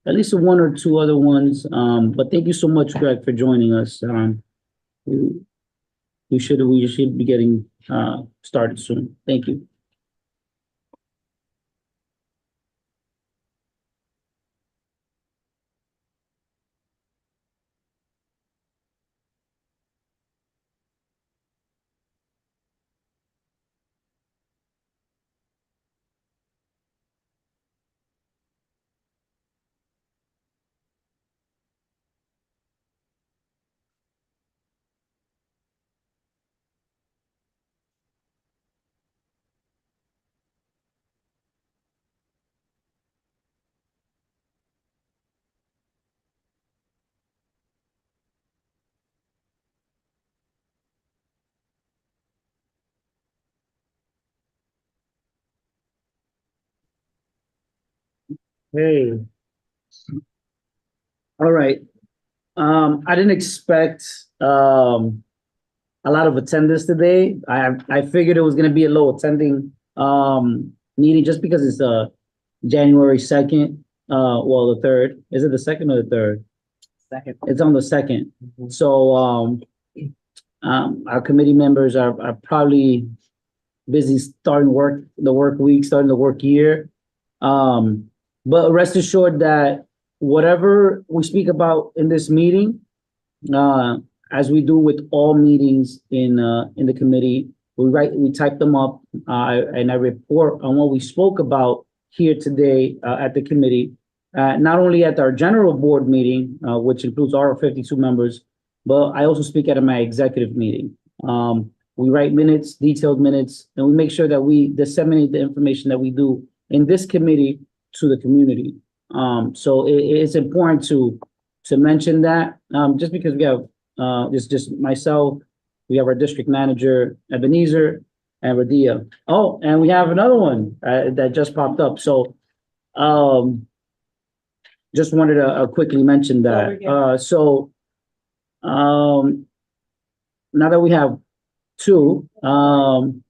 at least one or two other ones. But thank you so much, Greg, for joining us. We, we should be getting started soon. Thank you. Hey, all right. I didn't expect a lot of attendance today. I figured it was going to be a low attending meeting just because it's January 2nd. Well, the 3rd. Is it the 2nd or the 3rd? Second. It's on the 2nd. So our committee members are probably busy starting the work week, starting the work year. But rest assured that whatever we speak about in this meeting, as we do with all meetings in the committee, we type them up, and I report on what we spoke about here today at the committee, not only at our general board meeting, which includes our 52 members, but I also speak at my executive meeting. We write minutes, detailed minutes, and we make sure that we disseminate the information that we do in this committee to the community. So it's important to mention that, just because we have it's just myself, we have our district manager, Ebenezer, and Radia. Oh, and we have another one that just popped up. So just wanted to quickly mention that. Now that we have two, can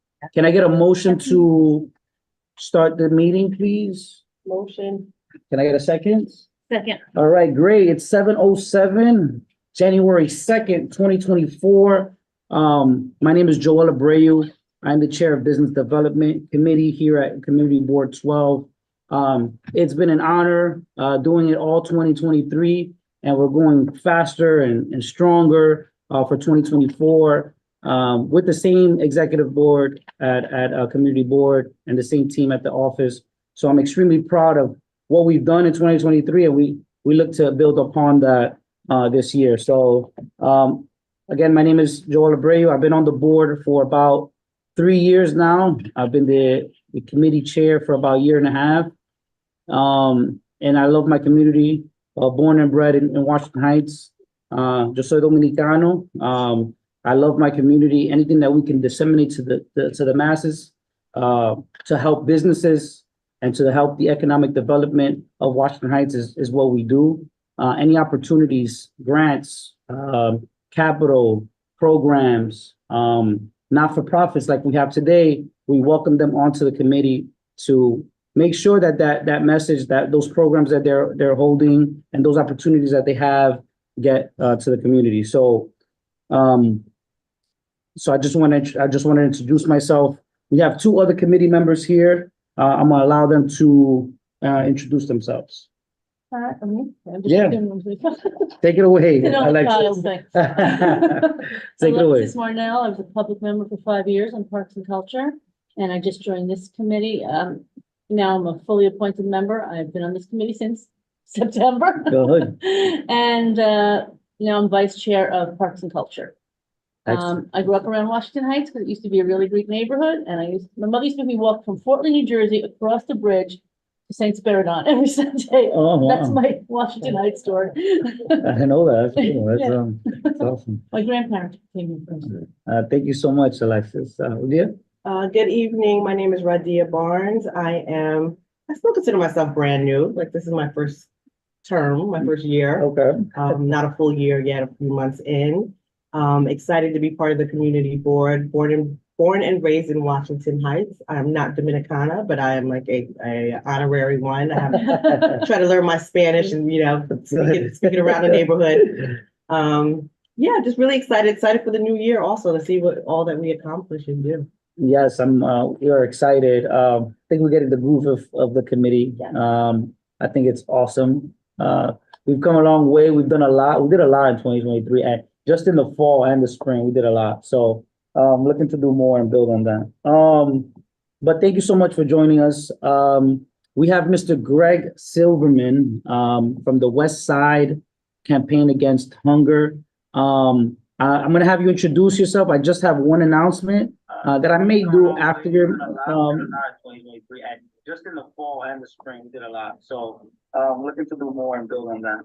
I get a motion to start the meeting, please? Motion. Can I get a second? Second. All right, great. It's 7:07, January 2nd, 2024. My name is Joel Abreu. I'm the chair of Business Development Committee here at Community Board 12. It's been an honor doing it all 2023, and we're going faster and stronger for 2024 with the same executive board at Community Board and the same team at the office. So I'm extremely proud of what we've done in 2023, and we look to build upon that this year. So again, my name is Joel Abreu. I've been on the board for about 3 years now. I've been the committee chair for about a year and a half. And I love my community, born and bred in Washington Heights. Yo soy Dominicano. I love my community. Anything that we can disseminate to the masses, to help businesses and to help the economic development of Washington Heights is what we do. Any opportunities, grants, capital, programs, not-for-profits like we have today, we welcome them onto the committee to make sure that message, that those programs that they're holding and those opportunities that they have get to the community. So I just want to introduce myself. We have two other committee members here. I'm gonna allow them to introduce themselves. Yeah. Take it away. I like Take it away. Alexis Marnell. I was a public member for 5 years on Parks and Culture, and I just joined this committee. Now I'm a fully appointed member. I've been on this committee since September. Go ahead. And now I'm vice chair of Parks and Culture. Excellent. I grew up around Washington Heights because it used to be a really great neighborhood, and my mother used to make me walk from Fort Lee, New Jersey, across the bridge to St. Spiridon every Sunday. Oh, wow. That's my Washington Heights story. I know that. That's cool. That's awesome. My grandparents came here first. Thank you so much, Alexis. Radia? Good evening. My name is Radia Barnes. I still consider myself brand new. Like, this is my first term, my first year. Okay. Not a full year yet, a few months in. Excited to be part of the community board, born and born and raised in Washington Heights. I'm not Dominicana, but I am like a honorary one. I have try to learn my Spanish and, speak it around the neighborhood. Yeah, just really excited for the new year also to see what all that we accomplish and do. Yes, we are excited. I think we're getting the groove of the committee. Yeah. I think it's awesome. We've come a long way. We've done a lot. We did a lot in 2023, and just in the fall and the spring, we did a lot. So, looking to do more and build on that. But thank you so much for joining us. We have Mr. Greg Silverman, from the West Side Campaign Against Hunger. I'm gonna have you introduce yourself. I just have one announcement that I may do after your just in the fall and the spring, we did a lot. So looking to do more and build on that.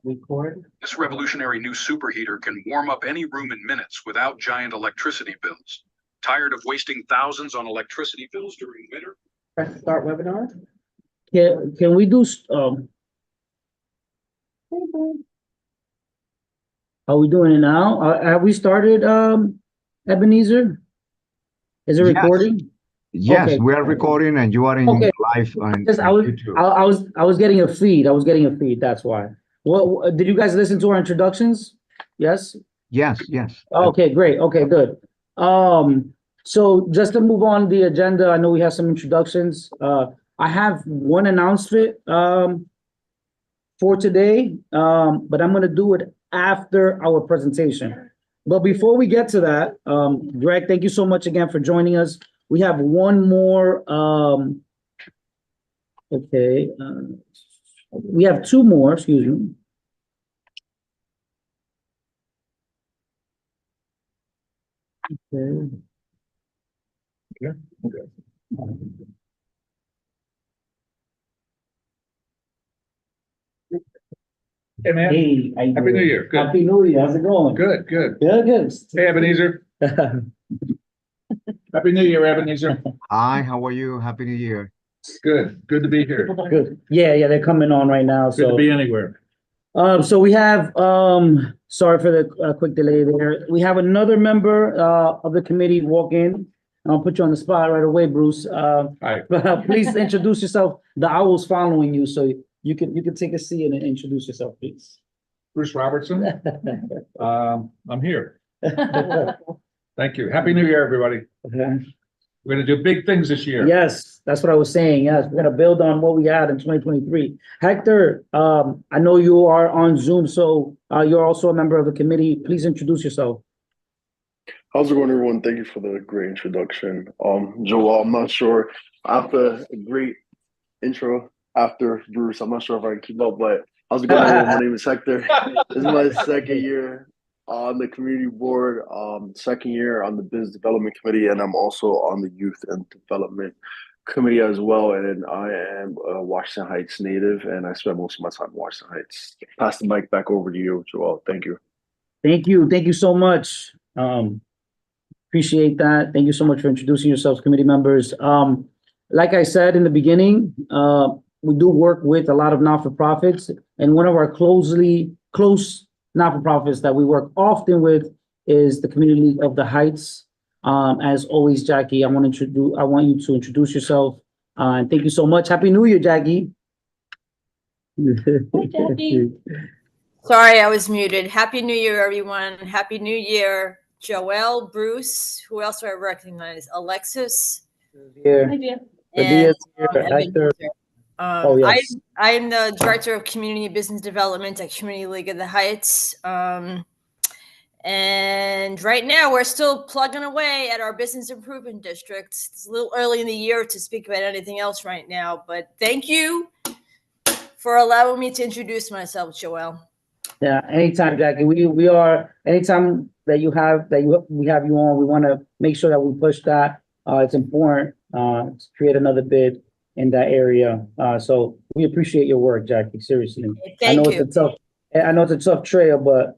Record. This revolutionary new superheater can warm up any room in minutes without giant electricity bills. Tired of wasting thousands on electricity bills during winter? Press start webinar. Can we do are we doing it now? Have we started, Ebenezer? Is it Yes. recording? Yes, Okay. we are recording and you are in Okay. live on Yes, YouTube. I was getting a feed. That's why. Well, did you guys listen to our introductions? Yes? Yes, yes. Okay, great. Okay, good. So just to move on the agenda, I know we have some introductions. I have one announcement, for today, but I'm gonna do it after our presentation. But before we get to that, Greg, thank you so much again for joining us. We have one more, we have two more, excuse me. Okay. Hey, man. Hey, how you Happy New doing? Year. Good. Happy New Year. How's it going? Good, good. Good. Hey, Ebenezer. Happy New Year, Ebenezer. Hi, how are you? Happy New Year. Good, good to be here. Good. Yeah, they're coming on right now. Good to So, be anywhere. so we have, sorry for the quick delay there. We have another member of the committee walk in. I'll put you on the spot right away, Bruce. Hi, Please introduce yourself. The owl's following you, so you can take a seat and introduce yourself, please. Bruce Robertson. I'm here. Thank you. Happy New Year, everybody. We're gonna do big things this year. Yes, that's what I was saying. Yes, we're gonna build on what we had in 2023. Hector, I know you are on Zoom, so you're also a member of the committee. Please introduce yourself. How's it going, everyone? Thank you for the great introduction. Joel, I'm not sure after a great intro after Bruce, I'm not sure if I can keep up, but how's it going, everyone? My name is Hector. This is my second year on the community board, second year on the business development committee, and I'm also on the youth and development committee as well. And I am a Washington Heights native, and I spend most of my time in Washington Heights. Pass the mic back over to you, Joel. Thank you. Thank you so much. Appreciate that. Thank you so much for introducing yourselves, committee members. Like I said in the beginning, we do work with a lot of not-for-profits, and one of our close not-for-profits that we work often with is the Community League of the Heights. As always, Jackie, I want you to introduce yourself. And thank you so much. Happy New Year, Jackie. Hi, Jackie. Sorry, I was muted. Happy New Year, everyone. Happy New Year. Joelle, Bruce, who else do I recognize? Alexis. Here. Hi, dear. Radia's And, here, Hector. Oh, yes. I am the Director of Community Business Development at Community League of the Heights. And right now we're still plugging away at our business improvement district. It's a little early in the year to speak about anything else right now, but thank you for allowing me to introduce myself, Joelle. Yeah, anytime, Jackie. We are anytime that we have you on, we want to make sure that we push that. It's important to create another bid in that area. So we appreciate your work, Jackie. Seriously. I know Thank you. it's a tough trail, but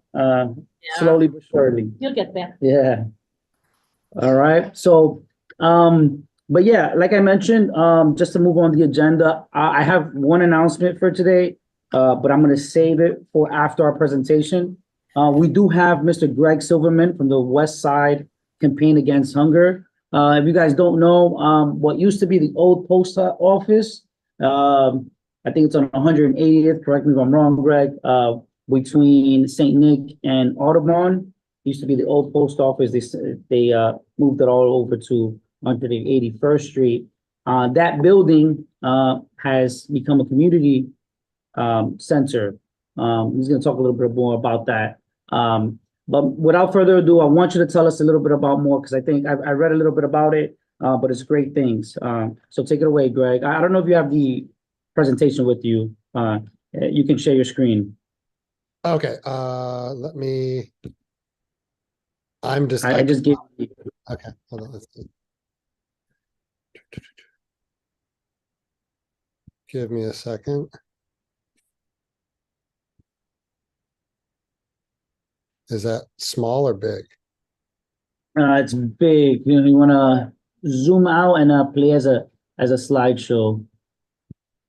slowly but surely. You'll get there. Yeah. All right. So, but yeah, like I mentioned, just to move on the agenda, I have one announcement for today, but I'm going to save it for after our presentation. We do have Mr. Greg Silverman from the West Side campaign against hunger. If you guys don't know, what used to be the old post office, I think it's on 180th, correct me if I'm wrong, Greg, between St. Nick and Audubon, used to be the old post office. They moved it all over to 181st Street. That building has become a community center. He's going to talk a little bit more about that. But without further ado, I want you to tell us a little bit about more, because I think I read a little bit about it, but it's great things. So take it away, Greg. I don't know if you have the presentation with you. You can share your screen. Okay, let me. I'm just. I just gave you. Okay, hold on. Let's see. Give me a second. Is that small or big? It's big. You want to zoom out and play as a slideshow.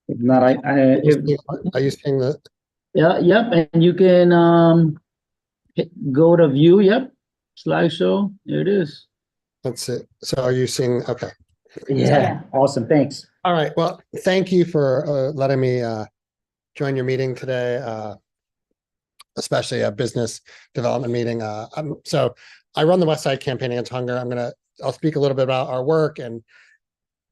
If not, Are you seeing that? yeah, yep, and you can go to view. Yep, slideshow. There it is. Let's see. So are you seeing? Okay. Yeah, awesome. Thanks. All right. Well, thank you for letting me join your meeting today, especially a business development meeting. So I run the West Side Campaign Against Hunger. I'll speak a little bit about our work and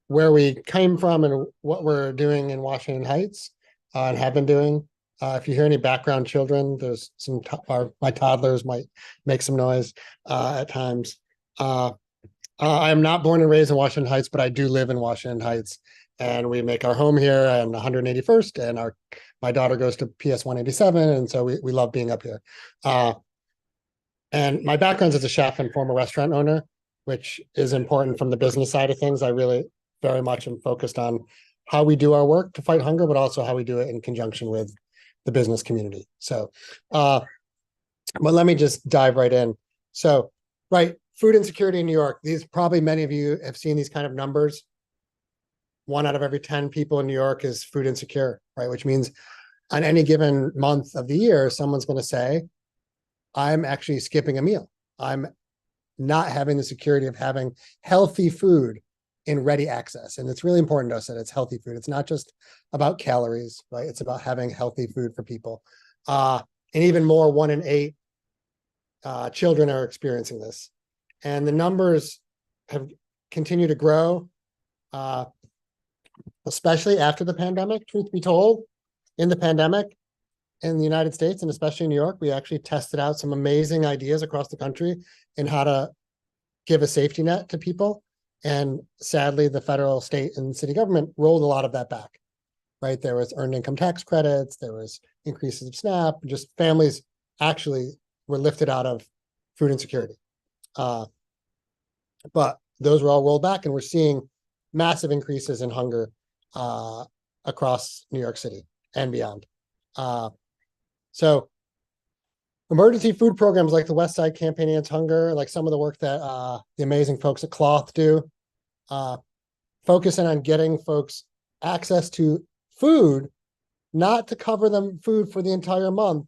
where we came from and what we're doing in Washington Heights and have been doing. If you hear any background children, there's some, my toddlers might make some noise at times. I am not born and raised in Washington Heights, but I do live in Washington Heights, and we make our home here on 181st, and my daughter goes to PS 187, and so we love being up here. And my background is as a chef and former restaurant owner, which is important from the business side of things. I really very much am focused on how we do our work to fight hunger, but also how we do it in conjunction with the business community. So, but let me just dive right in. So, right. Food insecurity in New York. Probably many of you have seen these kind of numbers. 1 out of every 10 people in New York is food insecure, right? Which means on any given month of the year, someone's going to say, I'm actually skipping a meal. I'm not having the security of having healthy food in ready access. And it's really important to us that it's healthy food. It's not just about calories, right? It's about having healthy food for people. And even more, 1 in 8 children are experiencing this. And the numbers have continued to grow, especially after the pandemic. Truth be told, in the pandemic in the United States, and especially in New York, we actually tested out some amazing ideas across the country in how to give a safety net to people. And sadly, the federal, state, and city government rolled a lot of that back, right? There was earned income tax credits, there was increases of SNAP, just families actually were lifted out of food insecurity. But those were all rolled back, and we're seeing massive increases in hunger across New York City and beyond. So emergency food programs like the West Side Campaign Against Hunger, like some of the work that the amazing folks at Cloth do, focusing on getting folks access to food, not to cover them food for the entire month,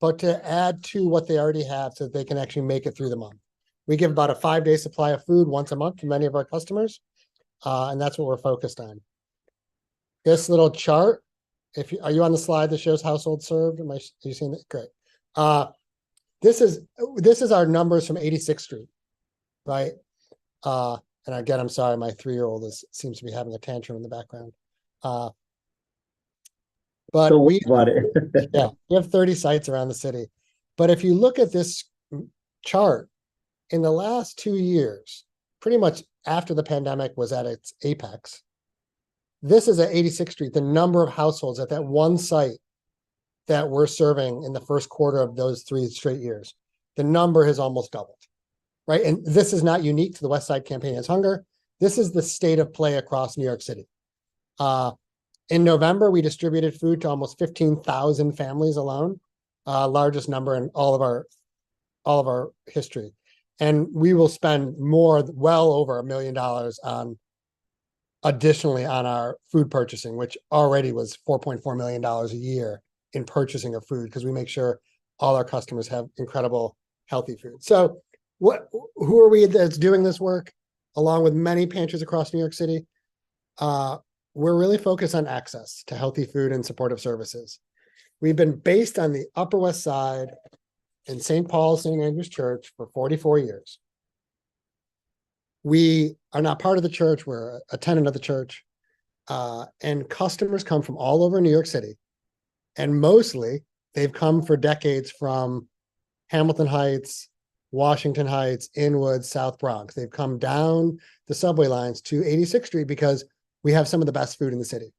but to add to what they already have so that they can actually make it through the month. We give about a 5-day supply of food once a month to many of our customers, and that's what we're focused on. This little chart, are you on the slide that shows households served? Are you seeing it? Great. This is our numbers from 86th Street, right? And again, I'm sorry, my 3-year-old seems to be having a tantrum in the background. But Don't worry about it. yeah, we have 30 sites around the city. But if you look at this chart, in the last 2 years, pretty much after the pandemic was at its apex, this is at 86th Street, the number of households at that one site that we're serving in the first quarter of those 3 straight years. The number has almost doubled, right? And this is not unique to the West Side Campaign Against Hunger. This is the state of play across New York City. In November, we distributed food to almost 15,000 families alone, largest number in all of our history. And we will spend well over $1 million additionally on our food purchasing, which already was $4.4 million a year in purchasing of food, because we make sure all our customers have incredible healthy food. So who are we that's doing this work along with many pantries across New York City? We're really focused on access to healthy food and supportive services. We've been based on the Upper West Side in St. Paul, St. Andrew's Church for 44 years. We are not part of the church, we're a tenant of the church. And customers come from all over New York City. And mostly they've come for decades from Hamilton Heights, Washington Heights, Inwood, South Bronx. They've come down the subway lines to 86th Street because we have some of the best food in the city.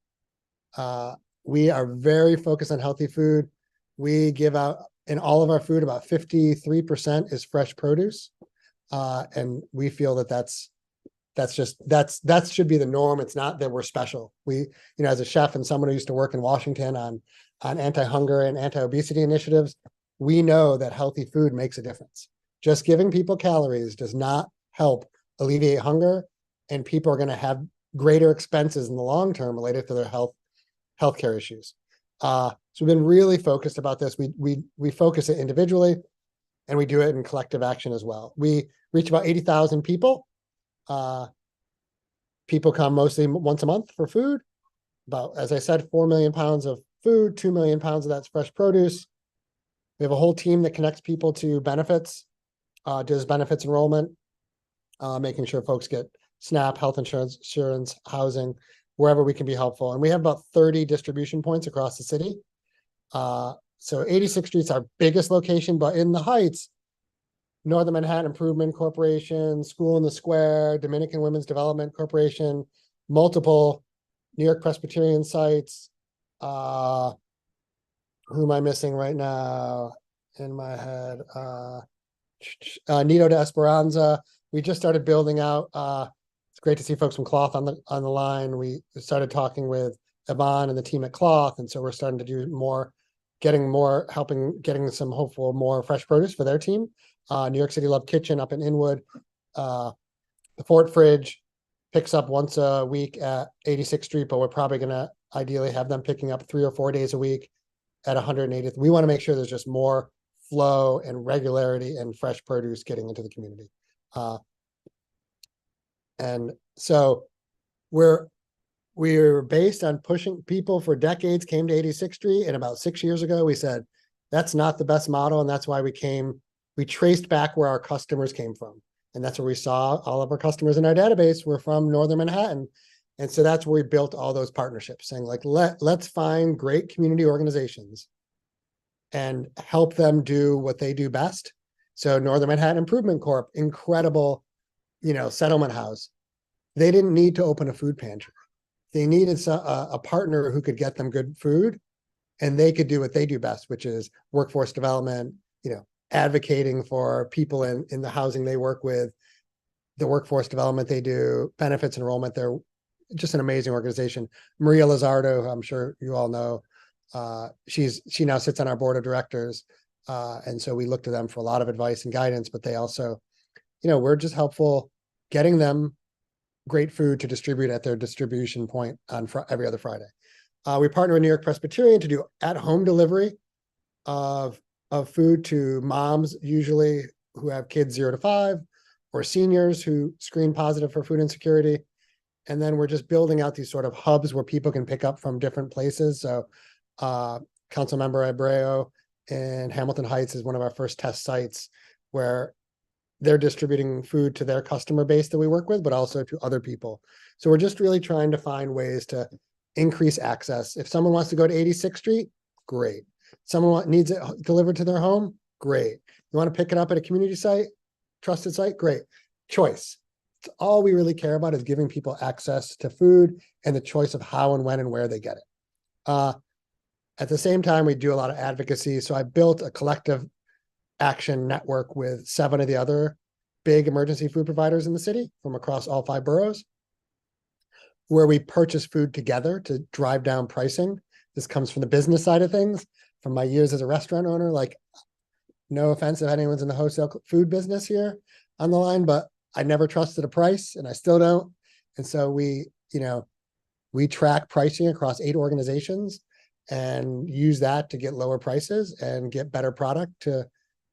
We are very focused on healthy food. We give out in all of our food, about 53% is fresh produce. And we feel that that should be the norm. It's not that we're special. We, as a chef and someone who used to work in Washington on anti-hunger and anti-obesity initiatives, we know that healthy food makes a difference. Just giving people calories does not help alleviate hunger, and people are going to have greater expenses in the long term related to their healthcare issues. So we've been really focused about this. We focus it individually, and we do it in collective action as well. We reach about 80,000 people. People come mostly once a month for food. About, as I said, 4 million pounds of food, 2 million pounds of that's fresh produce. We have a whole team that connects people to benefits, does benefits enrollment, making sure folks get SNAP, health insurance, housing, wherever we can be helpful. And we have about 30 distribution points across the city. So 86th Street's our biggest location, but in the Heights, Northern Manhattan Improvement Corporation, School in the Square, Dominican Women's Development Corporation, multiple New York Presbyterian sites. Who am I missing right now in my head? Nido de Esperanza. We just started building out. It's great to see folks from Cloth on the line. We started talking with Yvonne and the team at Cloth, and so we're starting to do more, getting some hopeful more fresh produce for their team. New York City Love Kitchen up in Inwood. The Fort Fridge picks up once a week at 86th Street, but we're probably going to ideally have them picking up 3 or 4 days a week at 180th. We want to make sure there's just more flow and regularity and fresh produce getting into the community. And so we're based on pushing people for decades, came to 86th Street, and about 6 years ago, we said, that's not the best model. And that's why we traced back where our customers came from. And that's where we saw all of our customers in our database were from Northern Manhattan. And so that's where we built all those partnerships, saying like, let's find great community organizations and help them do what they do best. So Northern Manhattan Improvement Corp, incredible, settlement house. They didn't need to open a food pantry. They needed a partner who could get them good food, and they could do what they do best, which is workforce development, advocating for people in the housing they work with, the workforce development they do, benefits enrollment. They're just an amazing organization. Maria Lizardo, who I'm sure you all know, she now sits on our board of directors. And so we look to them for a lot of advice and guidance, but they also, we're just helpful getting them great food to distribute at their distribution point on every other Friday. We partner with New York Presbyterian to do at-home delivery of food to moms, usually who have kids 0 to 5, or seniors who screen positive for food insecurity. And then we're just building out these sort of hubs where people can pick up from different places. So Councilmember Abreu in Hamilton Heights is one of our first test sites where they're distributing food to their customer base that we work with, but also to other people. So we're just really trying to find ways to increase access. If someone wants to go to 86th Street, great. Someone needs it delivered to their home, great. You want to pick it up at a community site, trusted site, great. Choice. All we really care about is giving people access to food and the choice of how and when and where they get it. At the same time, we do a lot of advocacy. So I built a collective action network with 7 of the other big emergency food providers in the city from across all 5 boroughs, where we purchase food together to drive down pricing. This comes from the business side of things. From my years as a restaurant owner, like, no offense if anyone's in the wholesale food business here on the line, but I never trusted a price, and I still don't. And so we track pricing across 8 organizations and use that to get lower prices and get better product to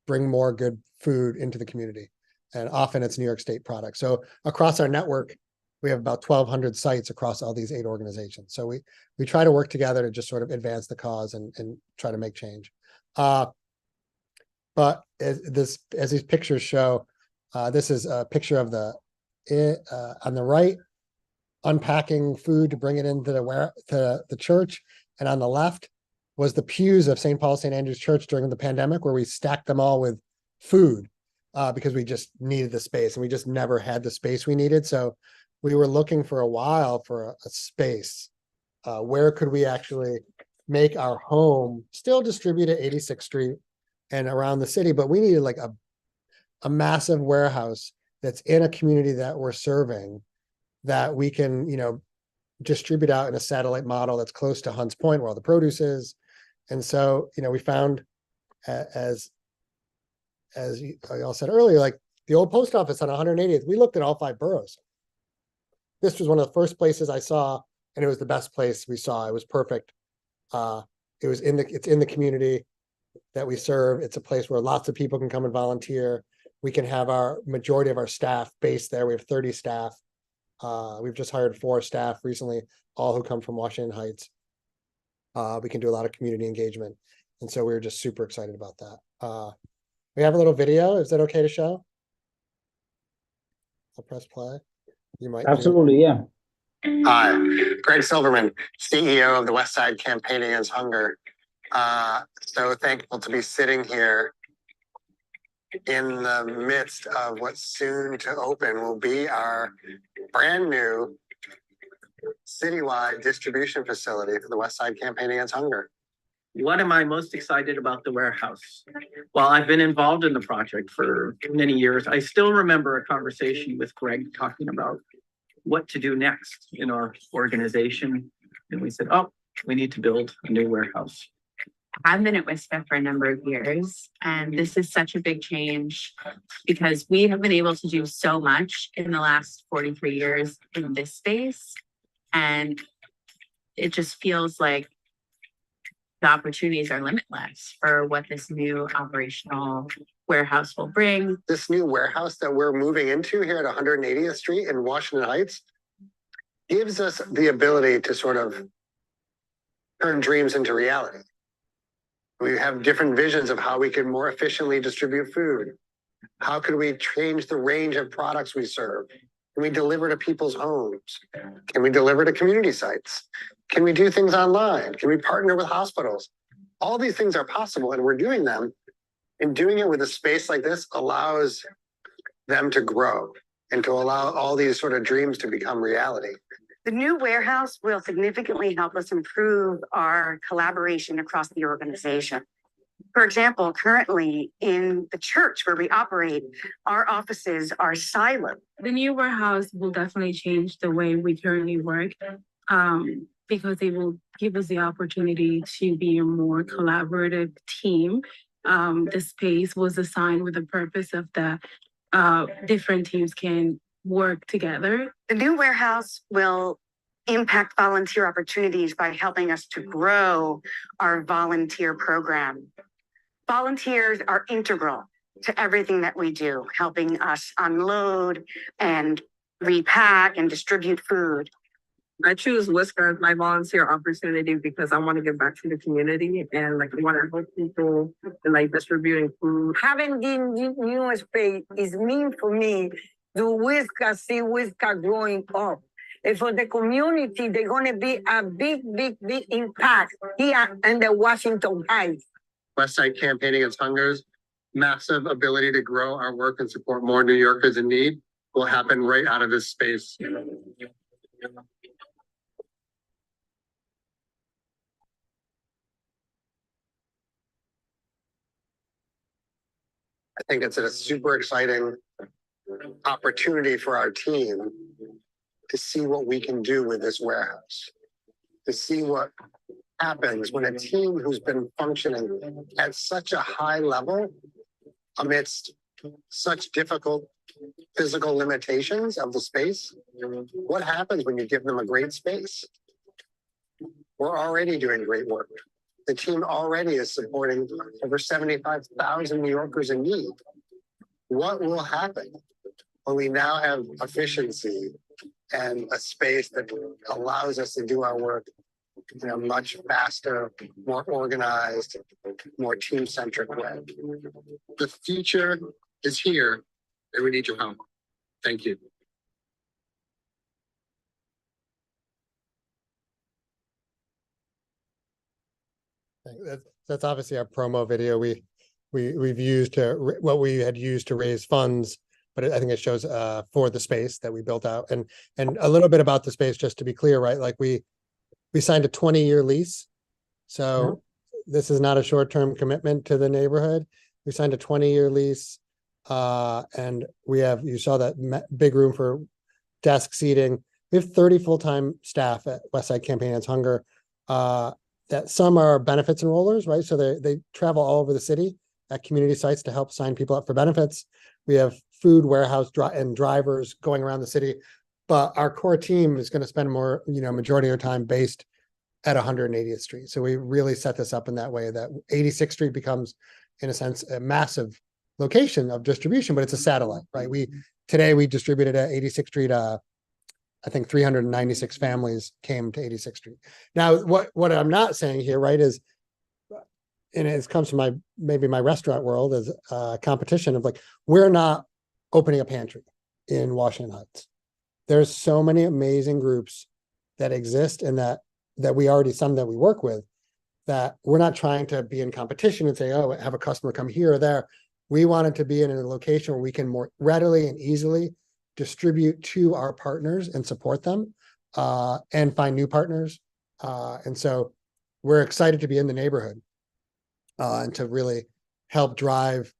bring more good food into the community. and often it's New York State products. So across our network, we have about 1,200 sites across all these 8 organizations. So we try to work together to just sort of advance the cause and try to make change. But as these pictures show, this is a picture of on the right, unpacking food to bring it into the church, and on the left was the pews of St. Paul St. Andrew's Church during the pandemic, where we stacked them all with food because we just needed the space, and we just never had the space we needed. So we were looking for a while for a space. Where could we actually make our home, still distribute at 86th Street and around the city, but we needed like a massive warehouse that's in a community that we're serving, that we can, distribute out in a satellite model that's close to Hunts Point, where all the produce is. And so, we found, as y'all said earlier, like the old post office on 180th, we looked at all 5 boroughs. This was one of the first places I saw, and it was the best place we saw. It was perfect. It's in the community that we serve. It's a place where lots of people can come and volunteer. We can have our majority of our staff based there. We have 30 staff. We've just hired 4 staff recently, all who come from Washington Heights. We can do a lot of community engagement. And so we were just super excited about that. We have a little video. Is that okay to show? I'll press play. You might. Absolutely, yeah. Hi, Greg Silverman, CEO of the West Side Campaign Against Hunger. So thankful to be sitting here in the midst of what's soon to open will be our brand new citywide distribution facility for the West Side Campaign Against Hunger. What am I most excited about the warehouse? Well, I've been involved in the project for many years. I still remember a conversation with Greg talking about what to do next in our organization. And we said, oh, we need to build a new warehouse. I've been at WISPA for a number of years, and this is such a big change because we have been able to do so much in the last 43 years in this space. And it just feels like the opportunities are limitless for what this new operational warehouse will bring. This new warehouse that we're moving into here at 180th Street in Washington Heights gives us the ability to sort of turn dreams into reality. We have different visions of how we can more efficiently distribute food. How could we change the range of products we serve? Can we deliver to people's homes? Can we deliver to community sites? Can we do things online? Can we partner with hospitals? All these things are possible, and we're doing them. And doing it with a space like this allows them to grow and to allow all these sort of dreams to become reality. The new warehouse will significantly help us improve our collaboration across the organization. For example, currently in the church where we operate, our offices are siloed. The new warehouse will definitely change the way we currently work because it will give us the opportunity to be a more collaborative team. The space was designed with the purpose of the different teams can work together. The new warehouse will impact volunteer opportunities by helping us to grow our volunteer program. Volunteers are integral to everything that we do, helping us unload and repack and distribute food. I choose WISPA as my volunteer opportunity because I want to give back to the community and I want to help people and distributing food. Having the new space is mean for me to WISPA, see WISPA growing up. And for the community, they're going to be a big impact here in the Washington Heights. West Side Campaign Against Hunger's massive ability to grow our work and support more New Yorkers in need will happen right out of this space. I think it's a super exciting opportunity for our team to see what we can do with this warehouse, to see what happens when a team who's been functioning at such a high level amidst such difficult physical limitations of the space. What happens when you give them a great space? We're already doing great work. The team already is supporting over 75,000 New Yorkers in need. what will happen when we now have efficiency and a space that allows us to do our work in a much faster, more organized, more team-centric way. The future is here, and we need your help. Thank you. That's obviously our promo video. We've used what we had used to raise funds, but I think it shows for the space that we built out, and a little bit about the space, just to be clear, right? Like we signed a 20-year lease, so this is not a short-term commitment to the neighborhood. We signed a 20-year lease, and we have, you saw that big room for desk seating. We have 30 full-time staff at Westside Campaign Against Hunger. That some are benefits enrollers, right? So they travel all over the city at community sites to help sign people up for benefits. We have food warehouse and drivers going around the city, but our core team is going to spend more, majority of their time based at 180th Street. So we really set this up in that way that 86th Street becomes, in a sense, a massive location of distribution, but it's a satellite, right? Today we distributed at 86th Street. I think 396 families came to 86th Street. Now, what I'm not saying here, right, is, and it comes from maybe my restaurant world, as a competition of like, we're not opening a pantry in Washington Heights. There's so many amazing groups that exist and that we already, some that we work with, that we're not trying to be in competition and say, oh, have a customer come here or there. We wanted to be in a location where we can more readily and easily distribute to our partners and support them, and find new partners. And so we're excited to be in the neighborhood, and to really help drive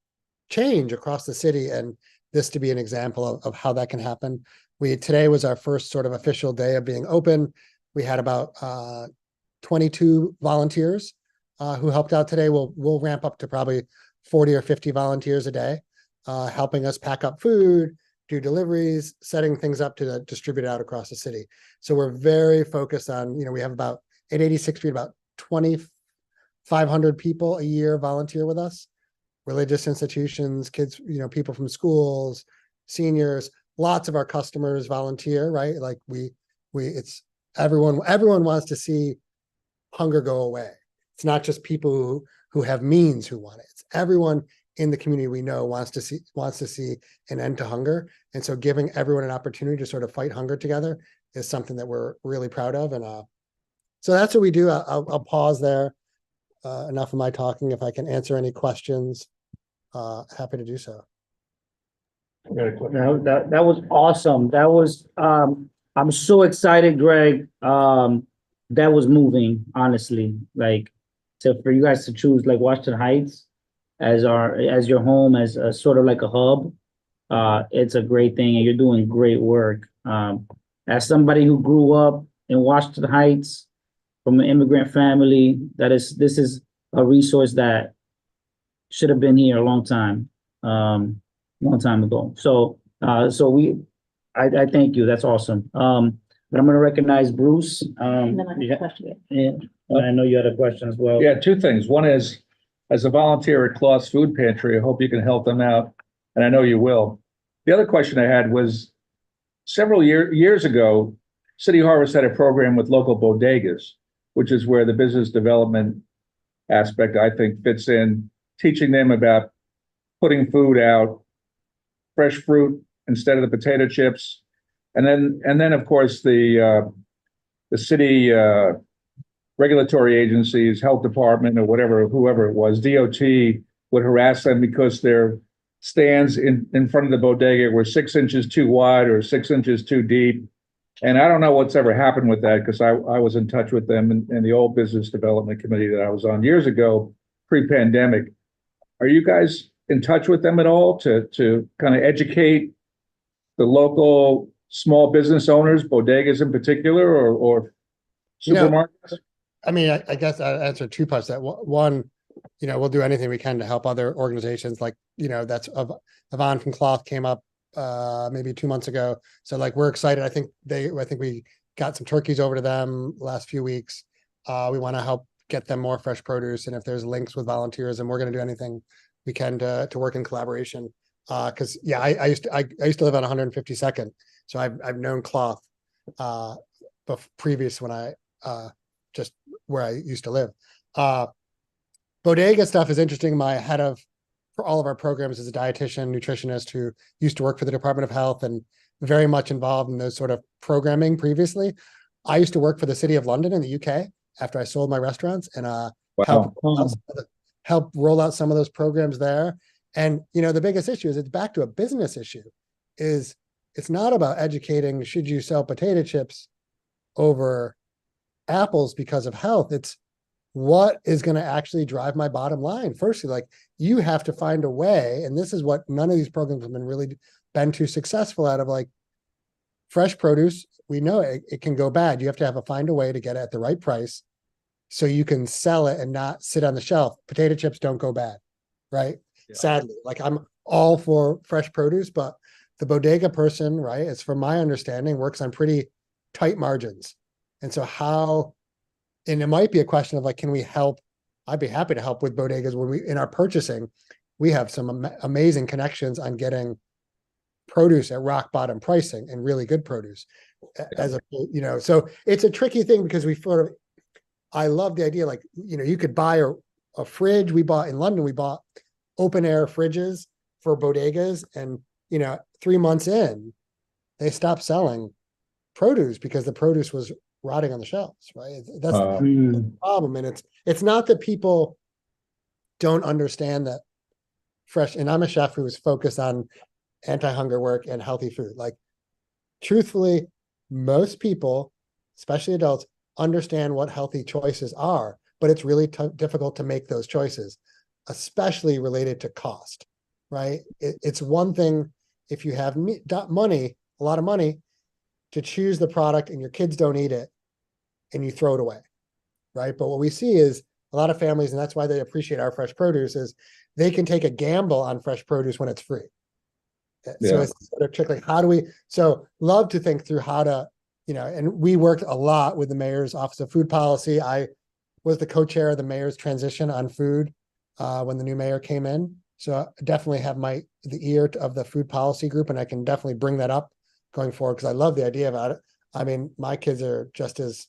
change across the city, and this to be an example of how that can happen. Today was our first sort of official day of being open. We had about 22 volunteers who helped out today. We'll ramp up to probably 40 or 50 volunteers a day, helping us pack up food, do deliveries, setting things up to distribute out across the city. So we're very focused on, we have about at 86th Street, about 2,500 people a year volunteer with us. Religious institutions, kids, people from schools, seniors, lots of our customers volunteer, right? Like it's everyone wants to see hunger go away. It's not just people who have means who want it. It's everyone in the community we know wants to see an end to hunger. And so giving everyone an opportunity to sort of fight hunger together is something that we're really proud of. And so that's what we do. I'll pause there. Enough of my talking. If I can answer any questions, happy to do so. No, that was awesome. That was, I'm so excited, Greg. That was moving, honestly. Like, for you guys to choose like Washington Heights as your home, as a sort of like a hub, it's a great thing, and you're doing great work. As somebody who grew up in Washington Heights from an immigrant family, this is a resource that should have been here a long time ago. So I thank you. That's awesome. But I'm going to recognize Bruce. And then I have a question. Yeah, and I know you had a question as well. Yeah, two things. One is, as a volunteer at Claw's Food Pantry, I hope you can help them out, and I know you will. The other question I had was, several years ago, City Harvest had a program with local bodegas, which is where the business development aspect, I think, fits in, teaching them about putting food out, fresh fruit instead of the potato chips. And then of course, the city regulatory agencies, health department or whoever it was, DOT, would harass them because their stands in front of the bodega were 6 inches too wide or 6 inches too deep. And I don't know what's ever happened with that, because I was in touch with them in the old business development committee that I was on years ago, pre-pandemic. Are you guys in touch with them at all to kind of educate the local small business owners, bodegas in particular, or supermarkets? I mean, I guess I'll answer two parts. That one, we'll do anything we can to help other organizations. Like, that's Yvonne from Cloth came up maybe 2 months ago. So like, we're excited. I think we got some turkeys over to them last few weeks. We want to help get them more fresh produce. And if there's links with volunteers, and we're going to do anything we can to work in collaboration Cause yeah, I used to live on 152nd. So I've known Cloth, previous when I, just where I used to live. Bodega stuff is interesting. My head of, for all of our programs is a dietitian, nutritionist who used to work for the Department of Health and very much involved in those sort of programming previously. I used to work for the City of London in the UK after I sold my restaurants and help roll out some of those programs there. And, the biggest issue is it's back to a business issue. It's not about educating, should you sell potato chips over apples because of health? It's what is going to actually drive my bottom line. Firstly, like you have to find a way, and this is what none of these programs have been too successful at, of like fresh produce. We know it can go bad. You have to find a way to get it at the right price so you can sell it and not sit on the shelf. Potato chips don't go bad, right? Yeah. Sadly, like I'm all for fresh produce, but the bodega person, right, it's from my understanding, works on pretty tight margins. And so and it might be a question of like, can we help? I'd be happy to help with bodegas when in our purchasing, we have some amazing connections on getting produce at rock bottom pricing and really good produce. So it's a tricky thing because I love the idea, like, you could buy a fridge. We bought open air fridges for bodegas, and 3 months in, they stopped selling produce because the produce was rotting on the shelves, right? That's the problem. And it's not that people don't understand that fresh, and I'm a chef who is focused on anti-hunger work and healthy food. Like, truthfully, most people, especially adults, understand what healthy choices are, but it's really difficult to make those choices, especially related to cost, right? It's one thing if you have money, a lot of money, to choose the product and your kids don't eat it and you throw it away, right? But what we see is a lot of families, and that's why they appreciate our fresh produce, is they can take a gamble on fresh produce when it's free. Yeah. So it's sort of trick, like love to think through how to, and we worked a lot with the mayor's Office of Food Policy. I was the co-chair of the mayor's transition on food when the new mayor came in. So I definitely have the ear of the food policy group, and I can definitely bring that up going forward because I love the idea about it. I mean, my kids are just as,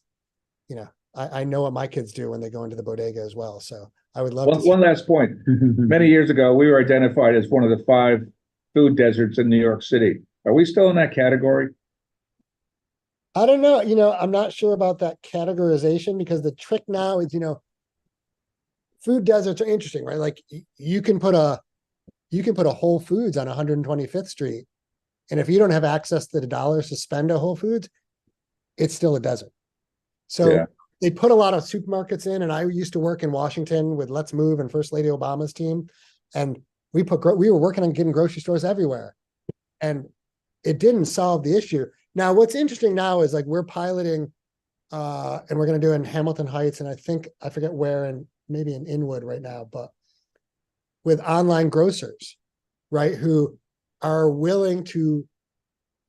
I know what my kids do when they go into the bodega as well. So I would love one last point. Many years ago, we were identified as one of the 5 food deserts in New York City. Are we still in that category? I don't know. I'm not sure about that categorization because the trick now is, food deserts are interesting, right? Like you can put a Whole Foods on 125th Street. And if you don't have access to the dollars to spend at Whole Foods, it's still a desert. So they put a lot of supermarkets in, and I used to work in Washington with Let's Move and First Lady Obama's team. And we were working on getting grocery stores everywhere. And it didn't solve the issue. Now, what's interesting now is like we're piloting, and we're going to do it in Hamilton Heights, and I forget where, and maybe in Inwood right now, but with online grocers, right, who are willing to,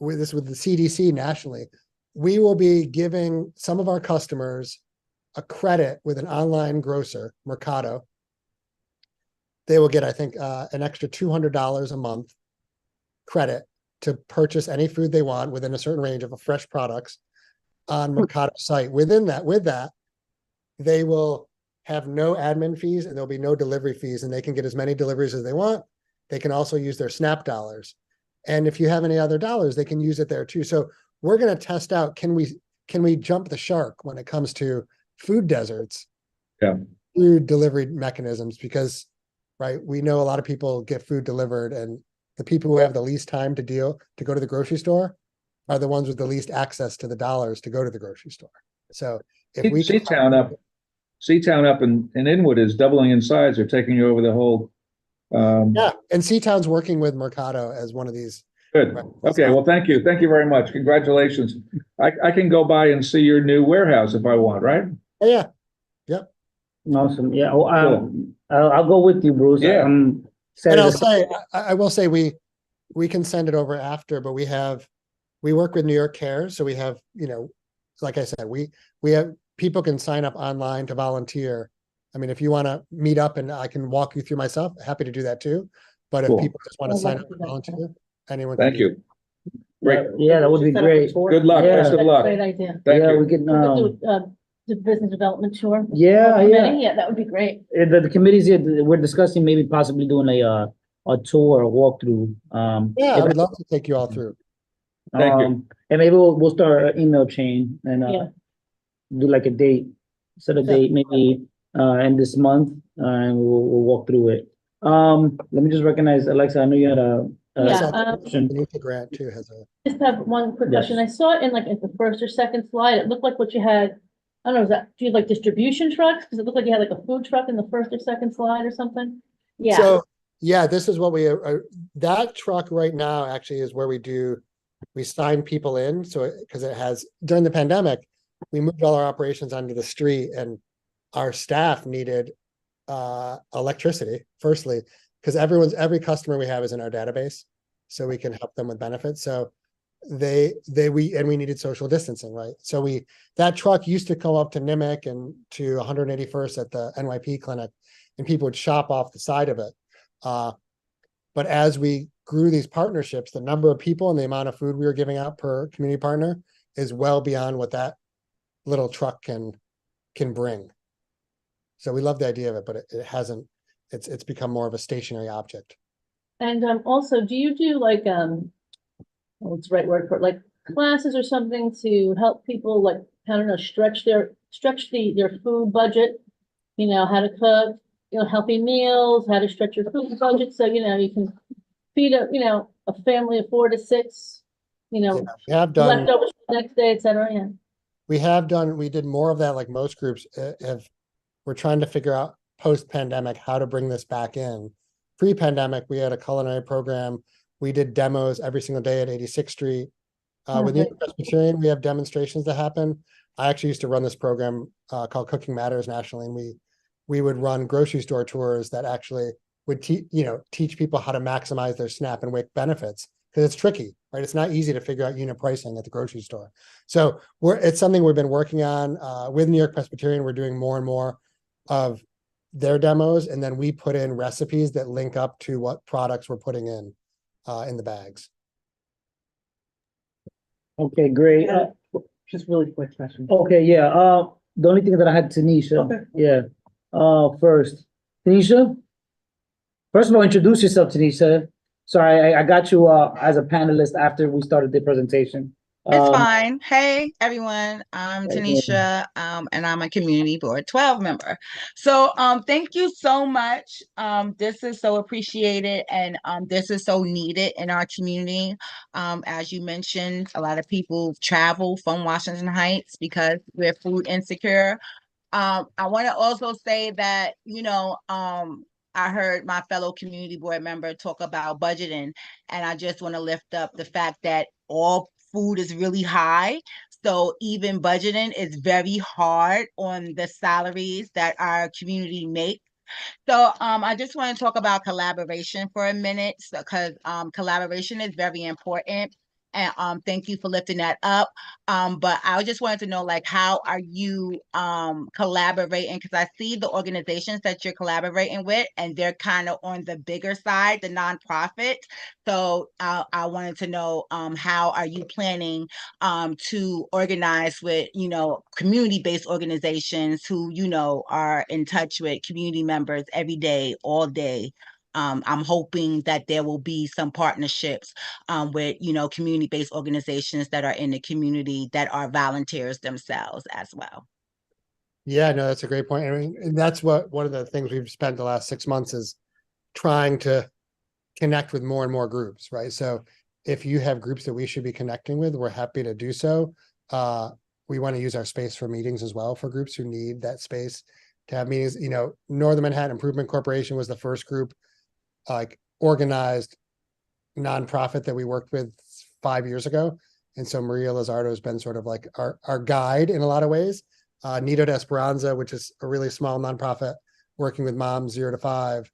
with the CDC nationally, we will be giving some of our customers a credit with an online grocer, Mercado. They will get, I think, an extra $200 a month credit to purchase any food they want within a certain range of fresh products on Mercado site. With that, they will have no admin fees and there'll be no delivery fees, and they can get as many deliveries as they want. They can also use their SNAP dollars. And if you have any other dollars, they can use it there too. So we're going to test out, can we jump the shark when it comes to food deserts through delivery mechanisms? Because, right, we know a lot of people get food delivered, and the people who have the least time to go to the grocery store are the ones with the least access to the dollars to go to the grocery store. So if we Seatown up in Inwood is doubling in size. They're taking over the whole. And Seatown's working with Mercado as one of these. Good. Okay. Well, thank you. Thank you very much. Congratulations. I can go by and see your new warehouse if I want, right? Yeah. Yep. Awesome. Yeah. Oh, I'll go with you, Bruce. Yeah. And I will say we can send it over after, but we work with New York Cares. So we have, like I said, we have people can sign up online to volunteer. I mean, if you want to meet up and I can walk you through myself, happy to do that too. But if Cool. people just want to I'd sign love up to and do that. volunteer, anyone. can Thank do you. Great. Yeah, that would be Set up a great. tour. Good luck. Best Yeah. of luck. Great idea. Thank Yeah, we you. can, We could do, the business development tour. yeah, Committee. yeah. Yeah, that would be great. The committee's here, we're discussing maybe possibly doing a tour, a walkthrough. Yeah, I if- would love to take you all through. Thank you. And maybe we'll start an email chain and, Yeah. do like a date, set a Yeah. date maybe, in this month, and we'll walk through it. Let me just recognize, Alexa, I know you had a Yeah, question. Benita Grant too has a. Just have one quick Yes. question. I saw it in like at the first or second slide. It looked like what you had. I don't know, is that, do you have like distribution trucks? Because it looked like you had like a food truck in the first or second slide or something. Yeah, So, yeah, this is what we, that truck right now actually is where we sign people in. So, because it has, during the pandemic, we moved all our operations onto the street and our staff needed electricity, firstly, because every customer we have is in our database, so we can help them with benefits. So we needed social distancing, right? So that truck used to come up to Nimick and to 181st at the NYP clinic, and people would shop off the side of it. But as we grew these partnerships, the number of people and the amount of food we were giving out per community partner is well beyond what that little truck can bring. So we love the idea of it, but it hasn't. It's become more of a stationary object. and also, do you do like what's the right word for it? Like classes or something to help people like, I don't know, stretch their food budget? You know, how to cook, healthy meals, how to stretch your food budget, so you can feed a family of 4 to 6, We have done. leftovers the next day, et cetera, yeah. We did more of that, like most groups we're trying to figure out post-pandemic how to bring this back in. Pre-pandemic, we had a culinary program. We did demos every single day at 86th Street. With the Presbyterian, we have demonstrations that happen. I actually used to run this program called Cooking Matters nationally, and we would run grocery store tours that actually would teach people how to maximize their SNAP and WIC benefits, because it's tricky, right? It's not easy to figure out unit pricing at the grocery store. So it's something we've been working on with New York Presbyterian. We're doing more and more of their demos, and then we put in recipes that link up to what products we're putting in the bags. Okay, great. Just really quick question. Okay, yeah, the only thing that I had Tanisha. Okay. Yeah, first, Tanisha? First of all, introduce yourself, Tanisha. Sorry, I got you, as a panelist after we started the presentation. It's fine. Hey, everyone. I'm Hey, Tanisha, and I'm a Community Board 12 member. So, thank you so much. This is so appreciated, and this is so needed in our community. As you mentioned, a lot of people travel from Washington Heights because we're food insecure. I want to also say that, I heard my fellow community board member talk about budgeting, and I just want to lift up the fact that all food is really high. So even budgeting is very hard on the salaries that our community makes. So I just want to talk about collaboration for a minute, because collaboration is very important. And thank you for lifting that up. But I just wanted to know, like, how are you collaborating? Because I see the organizations that you're collaborating with, and they're kind of on the bigger side, the nonprofit. So I wanted to know, how are you planning to organize with, community-based organizations who, are in touch with community members every day, all day. I'm hoping that there will be some partnerships with, community-based organizations that are in the community that are volunteers themselves as well. Yeah, no, that's a great point. I mean, and that's one of the things we've spent the last 6 months is trying to connect with more and more groups, right? So if you have groups that we should be connecting with, we're happy to do so. We want to use our space for meetings as well for groups who need that space to have meetings. Northern Manhattan Improvement Corporation was the first group, like organized nonprofit that we worked with 5 years ago. And so Maria Lizardo has been sort of like our guide in a lot of ways. Nido de Esperanza, which is a really small nonprofit working with moms 0 to 5.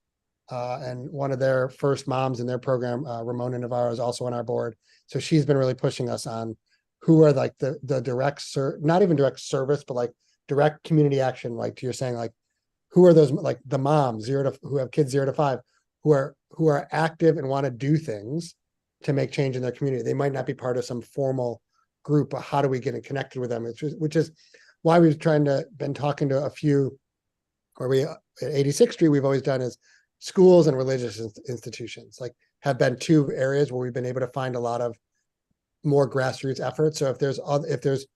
And one of their first moms in their program, Ramona Navarro, is also on our board. So she's been really pushing us on who are like the direct, not even direct service, but like direct community action. Like you're saying, like, who are those, like the moms who have kids 0 to 5? who are active and want to do things to make change in their community. They might not be part of some formal group, but how do we get connected with them? Which is why we've been talking to a few, or we at 86th Street, we've always done is schools and religious institutions, like have been two areas where we've been able to find a lot of more grassroots efforts. So if there's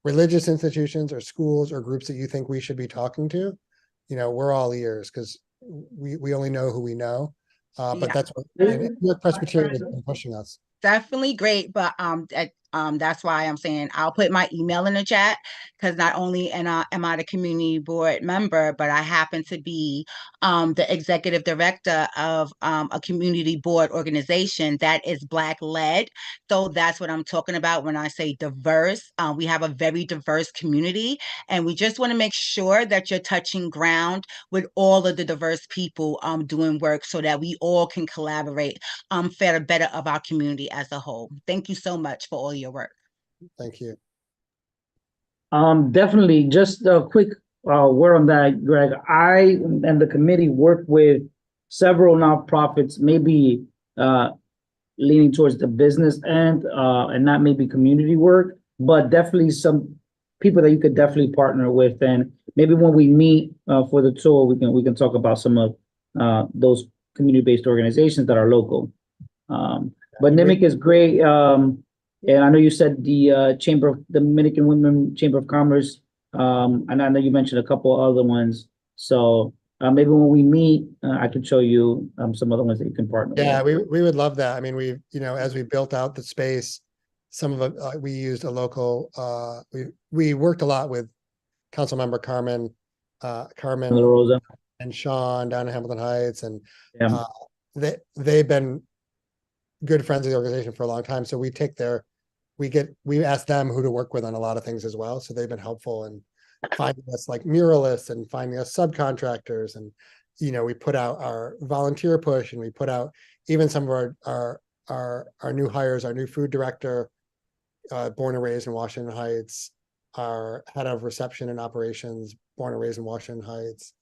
religious institutions or schools or groups that you think we should be talking to, we're all ears, because we only know who we know. But Yeah. that's what New York Presbyterian has been pushing us. Definitely great, but that's why I'm saying I'll put my email in the chat, because not only am I the community board member, but I happen to be the executive director of a community board organization that is Black led. So that's what I'm talking about when I say diverse. We have a very diverse community, and we just want to make sure that you're touching ground with all of the diverse people doing work, so that we all can collaborate for the better of our community as a whole. Thank you so much for all your work. Thank you. Definitely. Just a quick word on that, Greg. I and the committee work with several nonprofits, maybe leaning towards the business end, and not maybe community work, but definitely some people that you could definitely partner with. And maybe when we meet for the tour, we can talk about some of those community-based organizations that are local. But NIMIC is great. And I know you said the Dominican Women Chamber of Commerce, and I know you mentioned a couple other ones. So maybe when we meet, I can show you some other ones that you can partner with. Yeah, we would love that. I mean, as we built out the space, some of it, we used a local, we worked a lot with Councilmember Carmen Rosa and Sean down in Hamilton Heights, and Yeah. They've been good friends of the organization for a long time. So we ask them who to work with on a lot of things as well. So they've been helpful in finding us like muralists and finding us subcontractors. And, we put out our volunteer push, and we put out even some of our new hires, our new food director, born and raised in Washington Heights, our head of reception and operations, born and raised in Washington Heights,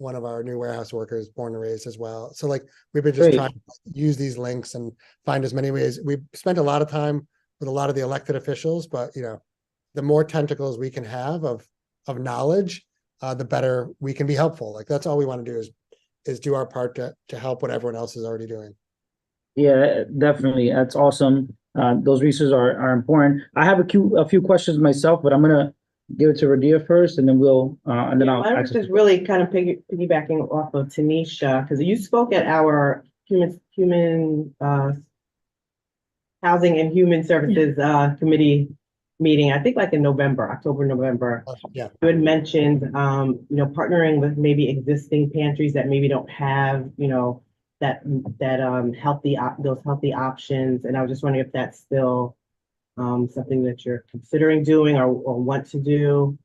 one of our new warehouse workers, born and raised as well. So we've been just Great. trying to use these links and find as many ways. We've spent a lot of time with a lot of the elected officials, but the more tentacles we can have of knowledge, the better we can be helpful. That's all we want to do is do our part to help what everyone else is already doing. Yeah, definitely. That's awesome. Those resources are important. I have a few questions myself, but I'm gonna give it to Radia first, and then I'll I was just really kind of piggybacking off of Tanisha, because you spoke at our human housing and human services committee meeting, I think in October, November. Yeah. You had mentioned partnering with maybe existing pantries that maybe don't have that those healthy options, and I was just wondering if that's still something that you're considering doing or want to do.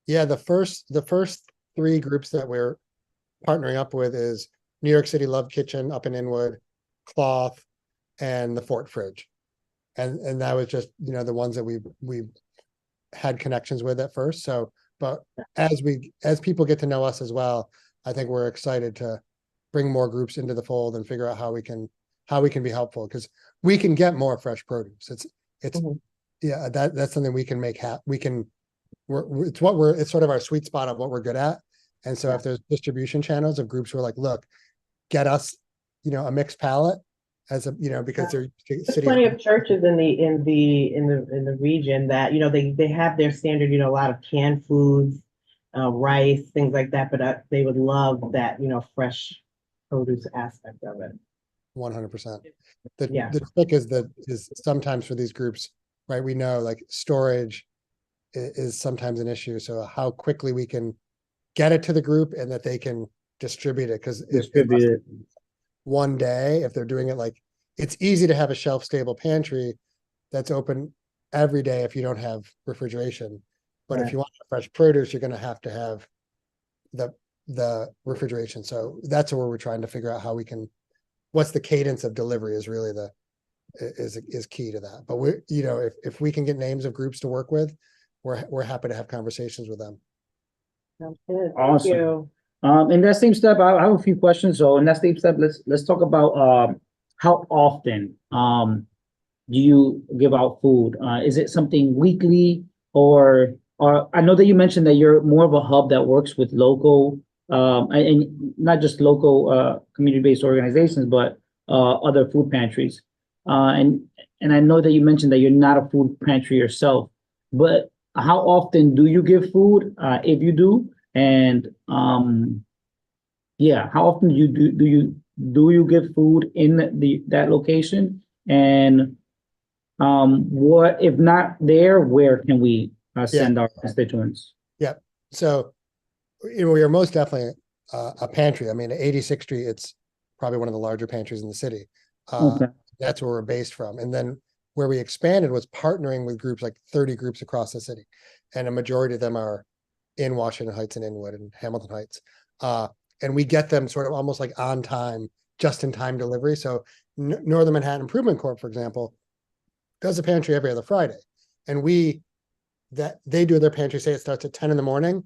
Yeah, the first three groups that we're partnering up with is New York City Love Kitchen up in Inwood, Cloth, and the Fort Fridge. And that was just, the ones that we had connections with at first. So, but as people get to know us as well, I think we're excited to bring more groups into the fold and figure out how we can be helpful, because we can get more fresh produce. It's yeah, that's something we can make it's sort of our sweet spot of what we're good at. And so if there's distribution channels of groups who are like, look, get us, a mixed palette because they're There's plenty of churches in the region that, they have their standard, a lot of canned foods, rice, things like that, but they would love that, fresh produce aspect of it. 100%. The trick is sometimes for these groups, right? We know storage is sometimes an issue. So how quickly we can get it to the group and that they can distribute it. Because one day, if they're doing it it's easy to have a shelf stable pantry that's open every day if you don't have refrigeration. But if you want fresh produce, you're going to have the refrigeration. So that's where we're trying to figure out what's the cadence of delivery is really is key to that. But if we can get names of groups to work with, we're happy to have conversations with them. Sounds good. Awesome. Thank you. In that same step, I have a few questions. So in that same step, let's talk about how often do you give out food? Is it something weekly or I know that you mentioned that you're more of a hub that works with local and not just local community-based organizations, but other food pantries. And I know that you mentioned that you're not a food pantry yourself, but how often do you give food if you do? And yeah, how often do you give food in that location? And what if not there, where can we send our constituents? Yeah. So, we are most definitely a pantry. I mean, at 86th Street, it's probably one of the larger pantries in the city. Okay. That's where we're based from. And then where we expanded was partnering with groups, like 30 groups across the city. And a majority of them are in Washington Heights and Inwood and Hamilton Heights. And we get them sort of almost like on time, just in time delivery. So Northern Manhattan Improvement Corp, for example, does a pantry every other Friday. And they do their pantry, say it starts at 10 in the morning,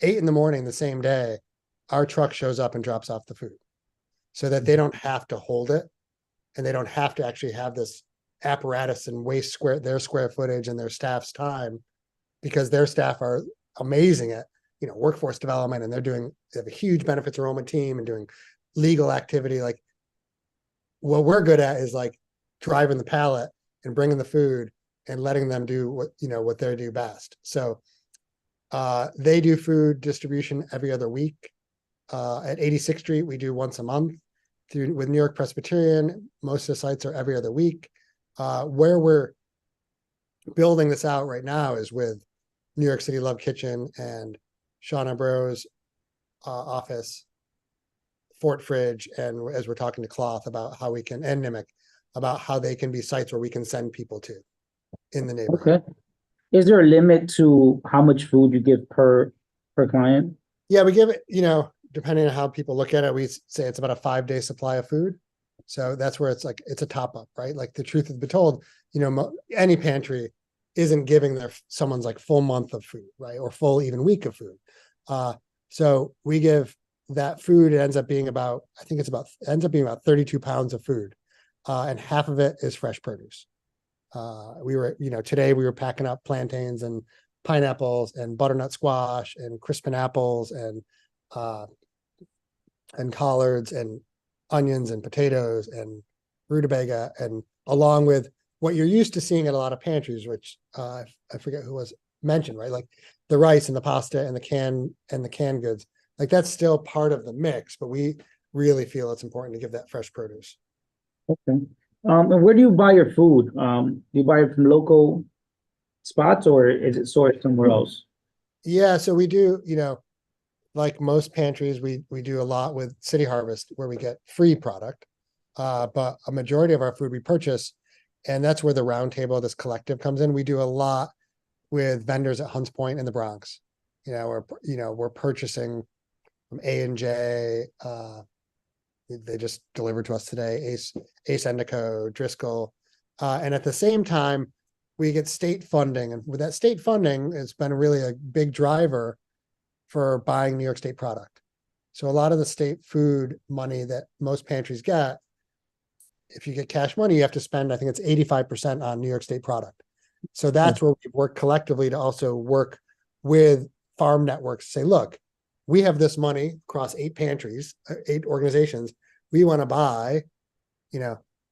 8 in the morning, the same day, our truck shows up and drops off the food so that they don't have to hold it. And they don't have to actually have this apparatus and waste their square footage and their staff's time, because their staff are amazing at, workforce development, and they have a huge benefits enrollment team and doing legal activity. Like, what we're good at is like driving the pallet and bringing the food and letting them do what they do best. So they do food distribution every other week. At 86th Street, we do once a month. With New York Presbyterian, most of the sites are every other week. Where we're building this out right now is with New York City Love Kitchen and Sean Ambrose's office, Fort Fridge, and as we're talking to Cloth about how we can, and Nimick, about how they can be sites where we can send people to in the neighborhood. Okay. Is there a limit to how much food you give per client? Yeah, we give it, depending on how people look at it, we say it's about a 5-day supply of food. So that's where it's like, it's a top up, right? Like, the truth is be told, any pantry isn't giving someone's like full month of food, right? Or full even week of food. So we give that food. It ends up being about 32 pounds of food. And half of it is fresh produce. Today we were packing up plantains and pineapples and butternut squash and crispin apples and collards and onions and potatoes and rutabaga, and along with what you're used to seeing at a lot of pantries, which I forget who was mentioned, right? Like the rice and the pasta and the canned goods, like that's still part of the mix, but we really feel it's important to give that fresh produce. Okay. And where do you buy your food? Do you buy it from local spots, or is it sourced somewhere else? Yeah, so we do, like most pantries, we do a lot with City Harvest, where we get free product. But a majority of our food we purchase, and that's where the round table, this collective, comes in. We do a lot with vendors at Hunts Point in the Bronx. We're purchasing from A&J. They just delivered to us today, Ace Endico, Driscoll. And at the same time, we get state funding. And with that state funding, it's been really a big driver for buying New York State product. So a lot of the state food money that most pantries get, if you get cash money, you have to spend, I think it's 85% on New York State product. So that's where we work collectively to also work with farm networks to say, look, we have this money across 8 pantries, 8 organizations. We want to buy,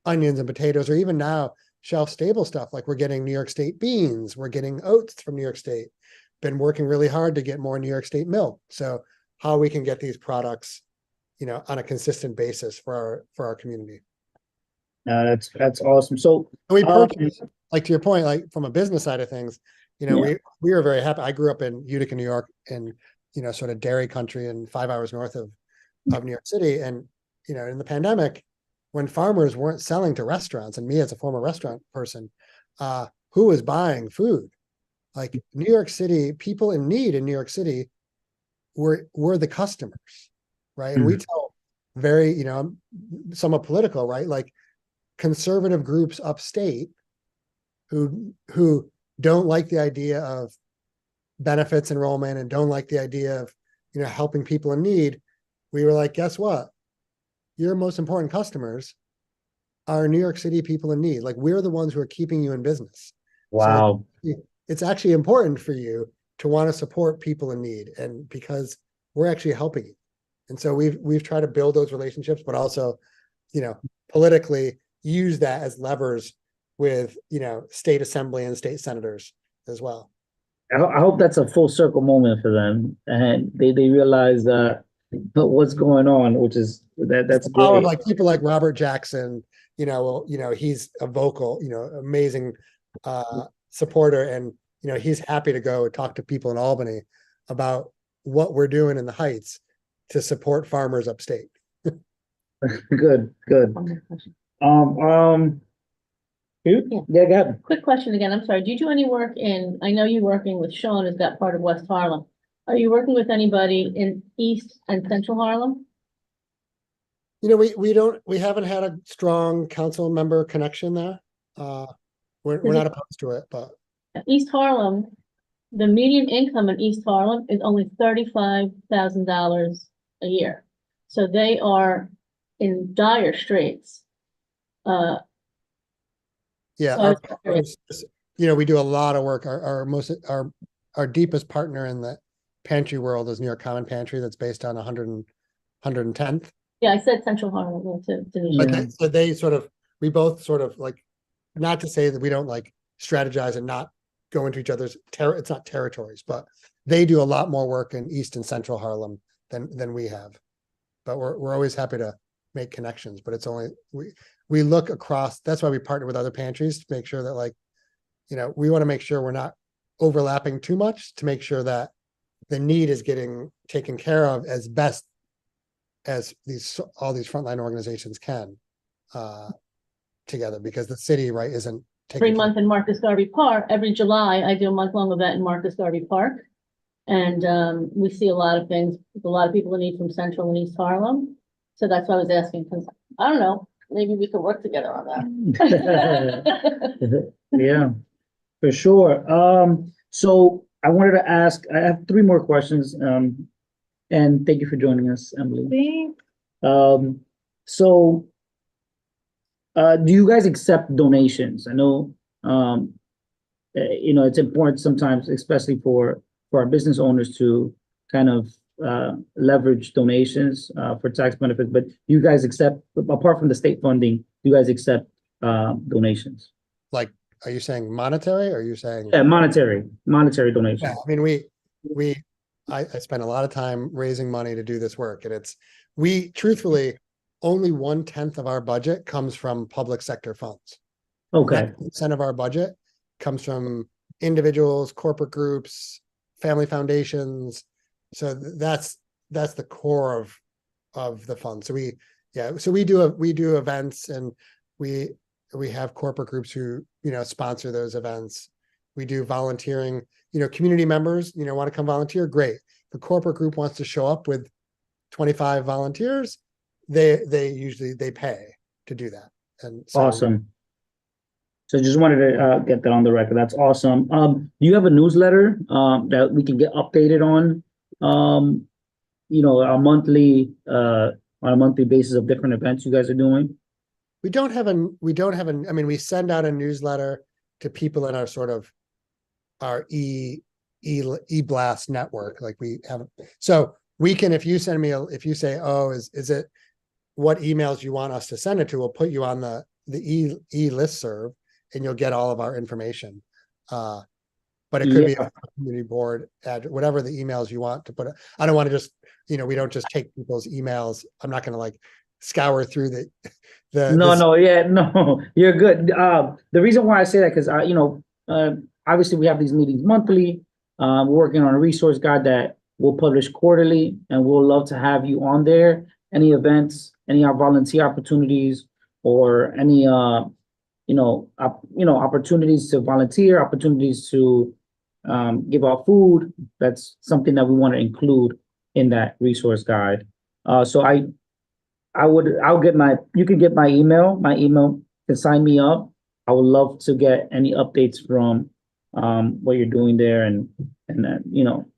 onions and potatoes, or even now shelf stable stuff. Like, we're getting New York State beans, we're getting oats from New York State. Been working really hard to get more New York State milk. So how we can get these products, on a consistent basis for our community. That's awesome. So we purchase, like, to your point, like from a business side of things, we were very happy. I grew up in Utica, New York, and sort of dairy country, and 5 hours north of New York City. And in the pandemic, when farmers weren't selling to restaurants, and me as a former restaurant person, who was buying food? Like, New York City, people in need in New York City were the customers, right? And we tell very, somewhat political, right? Like, conservative groups upstate who don't like the idea of benefits enrollment and don't like the idea of, helping people in need, we were like, guess what? Your most important customers are New York City people in need. Like, we're the ones who are keeping you in business. Wow. So it's actually important for you to want to support people in need, and because we're actually helping you. And so we've tried to build those relationships, but also, politically use that as levers with, state assembly and state senators as well. I hope that's a full circle moment for them, and they realize what's going on, which is that's The power of great. like people like Robert Jackson, he's a vocal, amazing supporter, and he's happy to go talk to people in Albany about what we're doing in the Heights to support farmers upstate. Good. One more question. Yeah, go ahead. Quick question again, I'm sorry, do you do any work I know you're working with Sean, who's got part of West Harlem. Are you working with anybody in East and Central Harlem? We haven't had a strong council member connection there. We're not opposed to it, but East Harlem, the median income in East Harlem is only $35,000 a year. So they are in dire straits. yeah, So I was curious. we do a lot of work. Our deepest partner in the pantry world is New York Common Pantry, that's based on 110th. Yeah, I said Central Harlem to Denise. So we both sort of like, not to say that we don't like strategize and not go into each other's it's not territories, but they do a lot more work in East and Central Harlem than we have. But we're always happy to make connections, but it's only, we look across, that's why we partner with other pantries to make sure that we want to make sure we're not overlapping too much, to make sure that the need is getting taken care of as best as all these frontline organizations can together, because the city, right, isn't taking 3 month in Marcus Garvey Park. Every July, I do a month-long event in Marcus Garvey Park. And we see a lot of things, a lot of people in need from Central and East Harlem. So that's why I was asking, because I don't know, maybe we could work together on that. Yeah, for sure. So I wanted to ask, I have 3 more questions. And thank you for joining us, Emily. So do you guys accept donations? I know, it's important sometimes, especially for our business owners, to kind of leverage donations for tax benefits, but you guys accept, apart from the state funding, you guys accept donations? Like, are you saying monetary, or are you saying? Yeah, monetary donations. Yeah, I mean, I spend a lot of time raising money to do this work, and truthfully, only 1/10 of our budget comes from public sector funds. Okay. 90% of our budget comes from individuals, corporate groups, family foundations. So that's the core of the fund. So we do events, and we have corporate groups who sponsor those events. We do volunteering. Community members want to come volunteer, great. If a corporate group wants to show up with 25 volunteers, they usually pay to do that. And so, awesome. So just wanted to get that on the record. That's awesome. Do you have a newsletter that we can get updated on? On a monthly basis of different events you guys are doing? We don't have I mean, we send out a newsletter to people in our sort of our e-blast network. Like we have, so we can, if you send me if you say, oh, is it what emails you want us to send it to, we'll put you on the listserv, and you'll get all of our information. But it could be a community board ad, whatever the emails you want to put. I don't want to just, we don't just take people's emails. I'm not going to like scour through No, you're good. The reason why I say that, because obviously we have these meetings monthly. We're working on a resource guide that we'll publish quarterly, and we'll love to have you on there. Any events, any volunteer opportunities, or any opportunities to volunteer, opportunities to give out food. That's something that we want to include in that resource guide. So you can get my email. My email can sign me up. I would love to get any updates from what you're doing there, and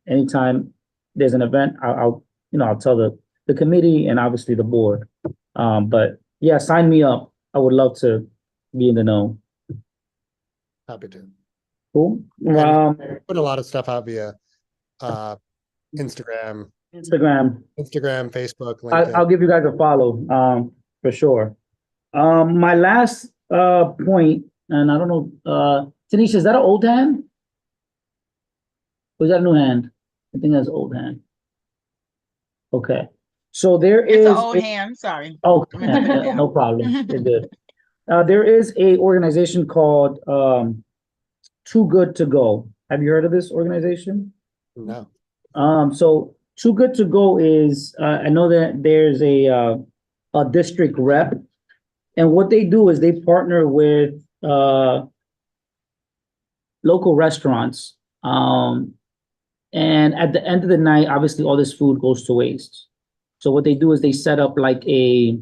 anytime there's an event, I'll tell the committee and obviously the board. But yeah, sign me up. I would love to be in the know. Happy to. Cool. Put a lot of stuff out via Instagram, Instagram, Facebook, LinkedIn. I'll give you guys a follow, for sure. My last point, and I don't know, Tanisha, is that an old hand? Or is that a new hand? I think that's an old hand. Okay, so there is. It's an old hand, sorry. Oh, no problem. You're good. There is a organization called Too Good To Go. Have you heard of this organization? No. So Too Good To Go is, I know that there's a district rep, and what they do is they partner with local restaurants. And at the end of the night, obviously all this food goes to waste. So what they do is they set up like a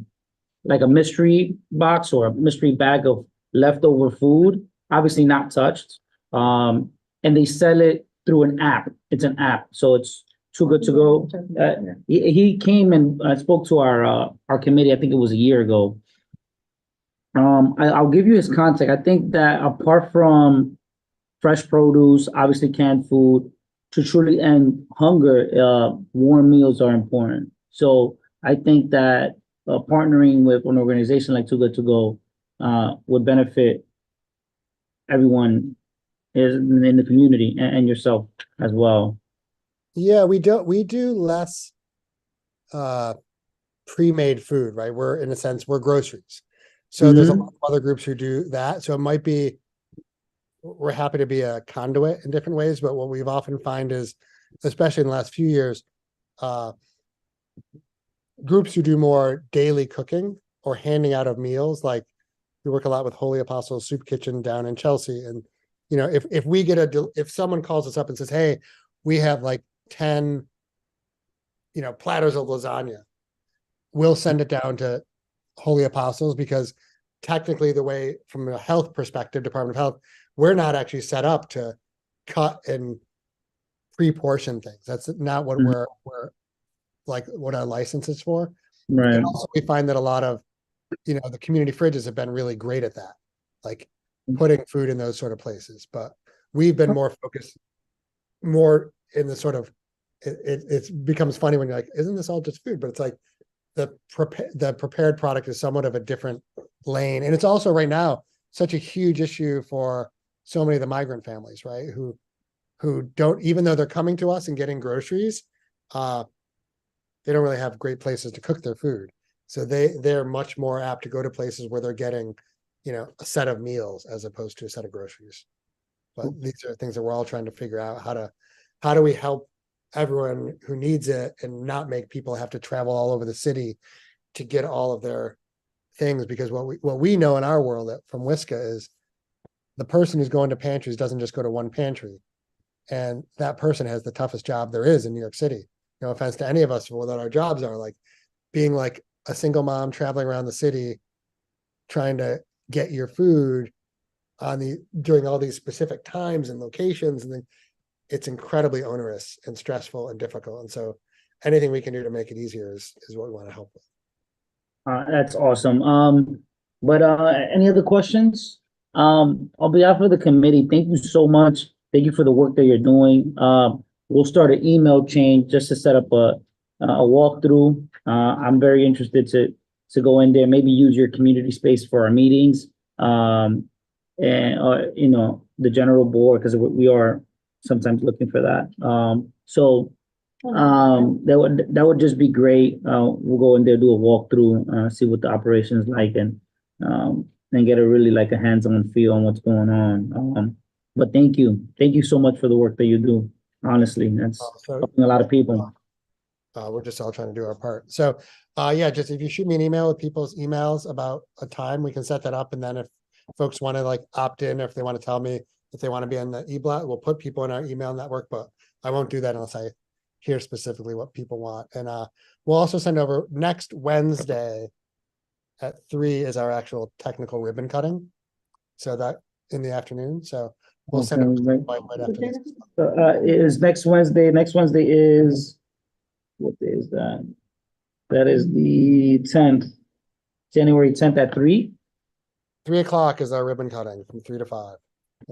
mystery box or a mystery bag of leftover food, obviously not touched. And they sell it through an app. It's an app, so it's Too Good To Go. He came and spoke to our committee. I think it was a year ago. I'll give you his contact. I think that apart from fresh produce, obviously canned food, to truly end hunger, warm meals are important. So I think that partnering with an organization like Too Good To Go would benefit everyone in the community and yourself as well. Yeah, we do less pre-made food, right? We're in a sense, we're groceries. So there's a lot of other groups who do that. So it might be, we're happy to be a conduit in different ways, but what we've often find is, especially in the last few years, groups who do more daily cooking or handing out of meals, like we work a lot with Holy Apostles Soup Kitchen down in Chelsea. And, you know, if we get if someone calls us up and says, hey, we have like 10, platters of lasagna, we'll send it down to Holy Apostles, because technically the way from a health perspective, Department of Health, we're not actually set up to cut and pre-portion things. That's not what we're like, what our license is for. Right. And also we find that a lot of, the community fridges have been really great at that, like putting food in those sort of places. But we've been more focused, more in the sort of, it becomes funny when you're like, isn't this all just food? But it's like the prepared product is somewhat of a different lane. And it's also right now such a huge issue for so many of the migrant families, right? Who don't, even though they're coming to us and getting groceries, they don't really have great places to cook their food. So they're much more apt to go to places where they're getting, a set of meals as opposed to a set of groceries. But these are things that we're all trying to figure out how do we help everyone who needs it and not make people have to travel all over the city to get all of their things. Because what we know in our world from WISCA is the person who's going to pantries doesn't just go to one pantry, and that person has the toughest job there is in New York City. No offense to any of us for what our jobs are, like being like a single mom traveling around the city, trying to get your food during all these specific times and locations, and then it's incredibly onerous and stressful and difficult. And so anything we can do to make it easier is what we want to help with. That's awesome. But any other questions? On behalf of the committee, thank you so much. Thank you for the work that you're doing. We'll start an email chain just to set up a walkthrough. I'm very interested to go in there, maybe use your community space for our meetings, and the general board, because we are sometimes looking for that. That would just be great. We'll go in there, do a walkthrough, see what the operation is like, and get a really like a hands-on feel on what's going on. But thank you so much for the work that you do. Honestly, that's helping a lot of people. We're just all trying to do our part. So just if you shoot me an email with people's emails about a time, we can set that up. And then if folks want to like opt in, or if they want to tell me if they want to be on the eBlot, we'll put people in our email network, but I won't do that unless I hear specifically what people want. And we'll also send over next Wednesday at 3 is our actual technical ribbon cutting. So that in the afternoon. So we'll send it right after this. Is next Wednesday. Next Wednesday is what day is that? That is the 10th, January 10th at 3, 3 o'clock is our ribbon cutting from 3 to 5.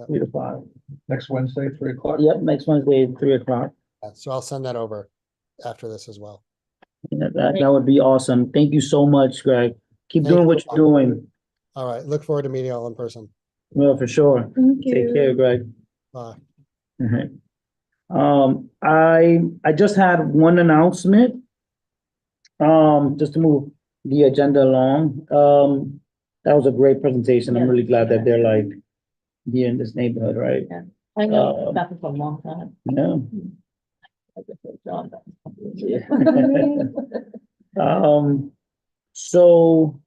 3 to 5. Next Wednesday, 3 o'clock. Yep, next Wednesday, 3 o'clock. So I'll send that over after this as well. Yeah, that would be awesome. Thank you so much, Greg. Keep Thank doing you. what you're doing. All right, look forward to meeting you all in person. Well, for sure. Thank Take care, Greg. Bye. Mhm. I just had one announcement. Just to move the agenda along. That was a great presentation. I'm really glad that they're like here in this neighborhood, right? I know about it for a long time. Yeah. I guess it's John. So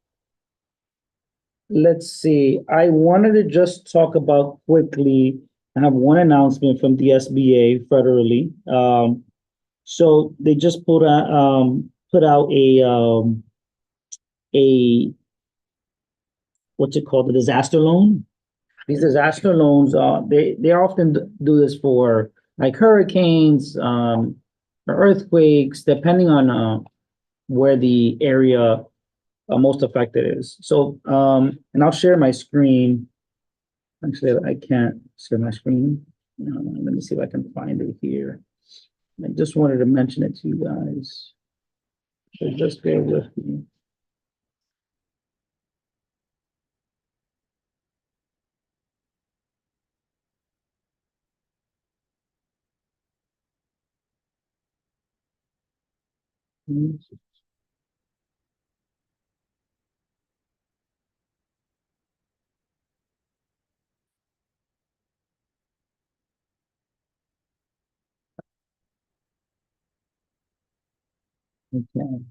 let's see. I wanted to just talk about quickly. I have one announcement from the SBA federally. So they just put out a what's it called? The disaster loan. These disaster loans, they often do this for like hurricanes, or earthquakes, depending on where the area most affected is. So, and I'll share my screen. Actually, I can't share my screen. Let me see if I can find it here. I just wanted to mention it to you guys. So just bear with me. Okay.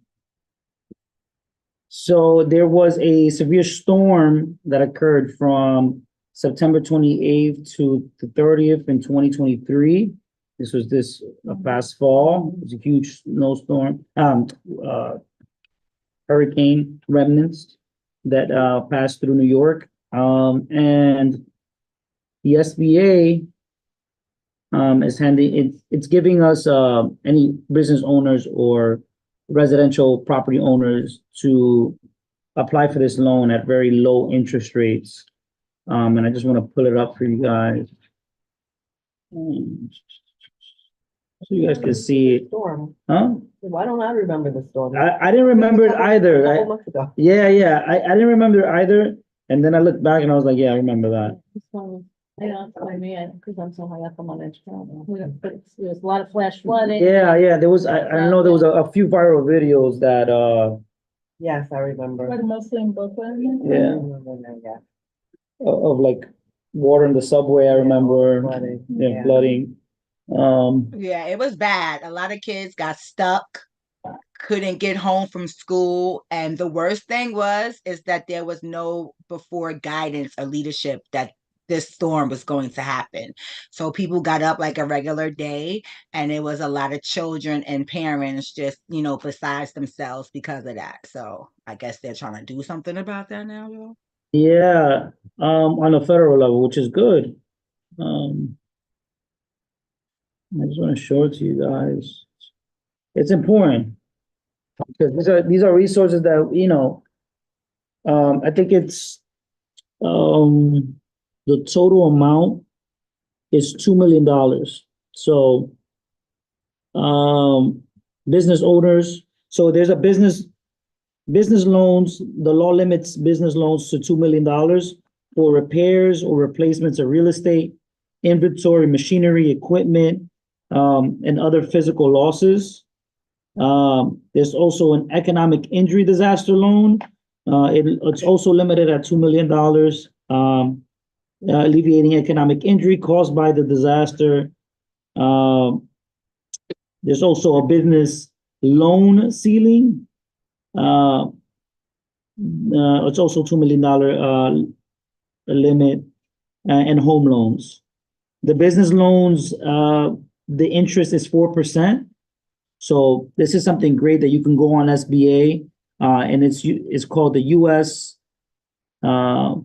So there was a severe storm that occurred from September 28th to the 30th in 2023. This was past fall. It was a huge snowstorm, hurricane remnants that passed through New York. And the SBA is it's giving us any business owners or residential property owners to apply for this loan at very low interest rates. And I just want to pull it up for you guys. So you guys can see it. Storm. Huh? Why don't I remember the storm? I didn't remember it either. A couple months ago. Yeah. I didn't remember it either. And then I looked back and I was like, yeah, I remember that. This one, I know, it's by me, because I'm so high up on my edge. But there's a lot of flash flooding. Yeah. There was, I know there was a few viral videos that, Yes, I remember. But mostly in Brooklyn. yeah, of like water in the subway, I remember. Flooding. Flooding. Yeah, it was bad. A lot of kids got stuck, couldn't get home from school. And the worst thing is that there was no before guidance or leadership that this storm was going to happen. So people got up like a regular day, and it was a lot of children and parents just, besides themselves because of that. So I guess they're trying to do something about that now, y'all. Yeah, on a federal level, which is good. I just want to show it to you guys. It's important because these are resources that, I think it's, the total amount is $2 million. So, business owners, so there's a business loans, the law limits business loans to $2 million for repairs or replacements of real estate, inventory, machinery, equipment, and other physical losses. There's also an economic injury disaster loan. It's also limited at $2 million, alleviating economic injury caused by the disaster. There's also a business loan ceiling. It's also $2 million limit, and home loans. The business loans, the interest is 4%. So this is something great that you can go on SBA, and it's called the U.S.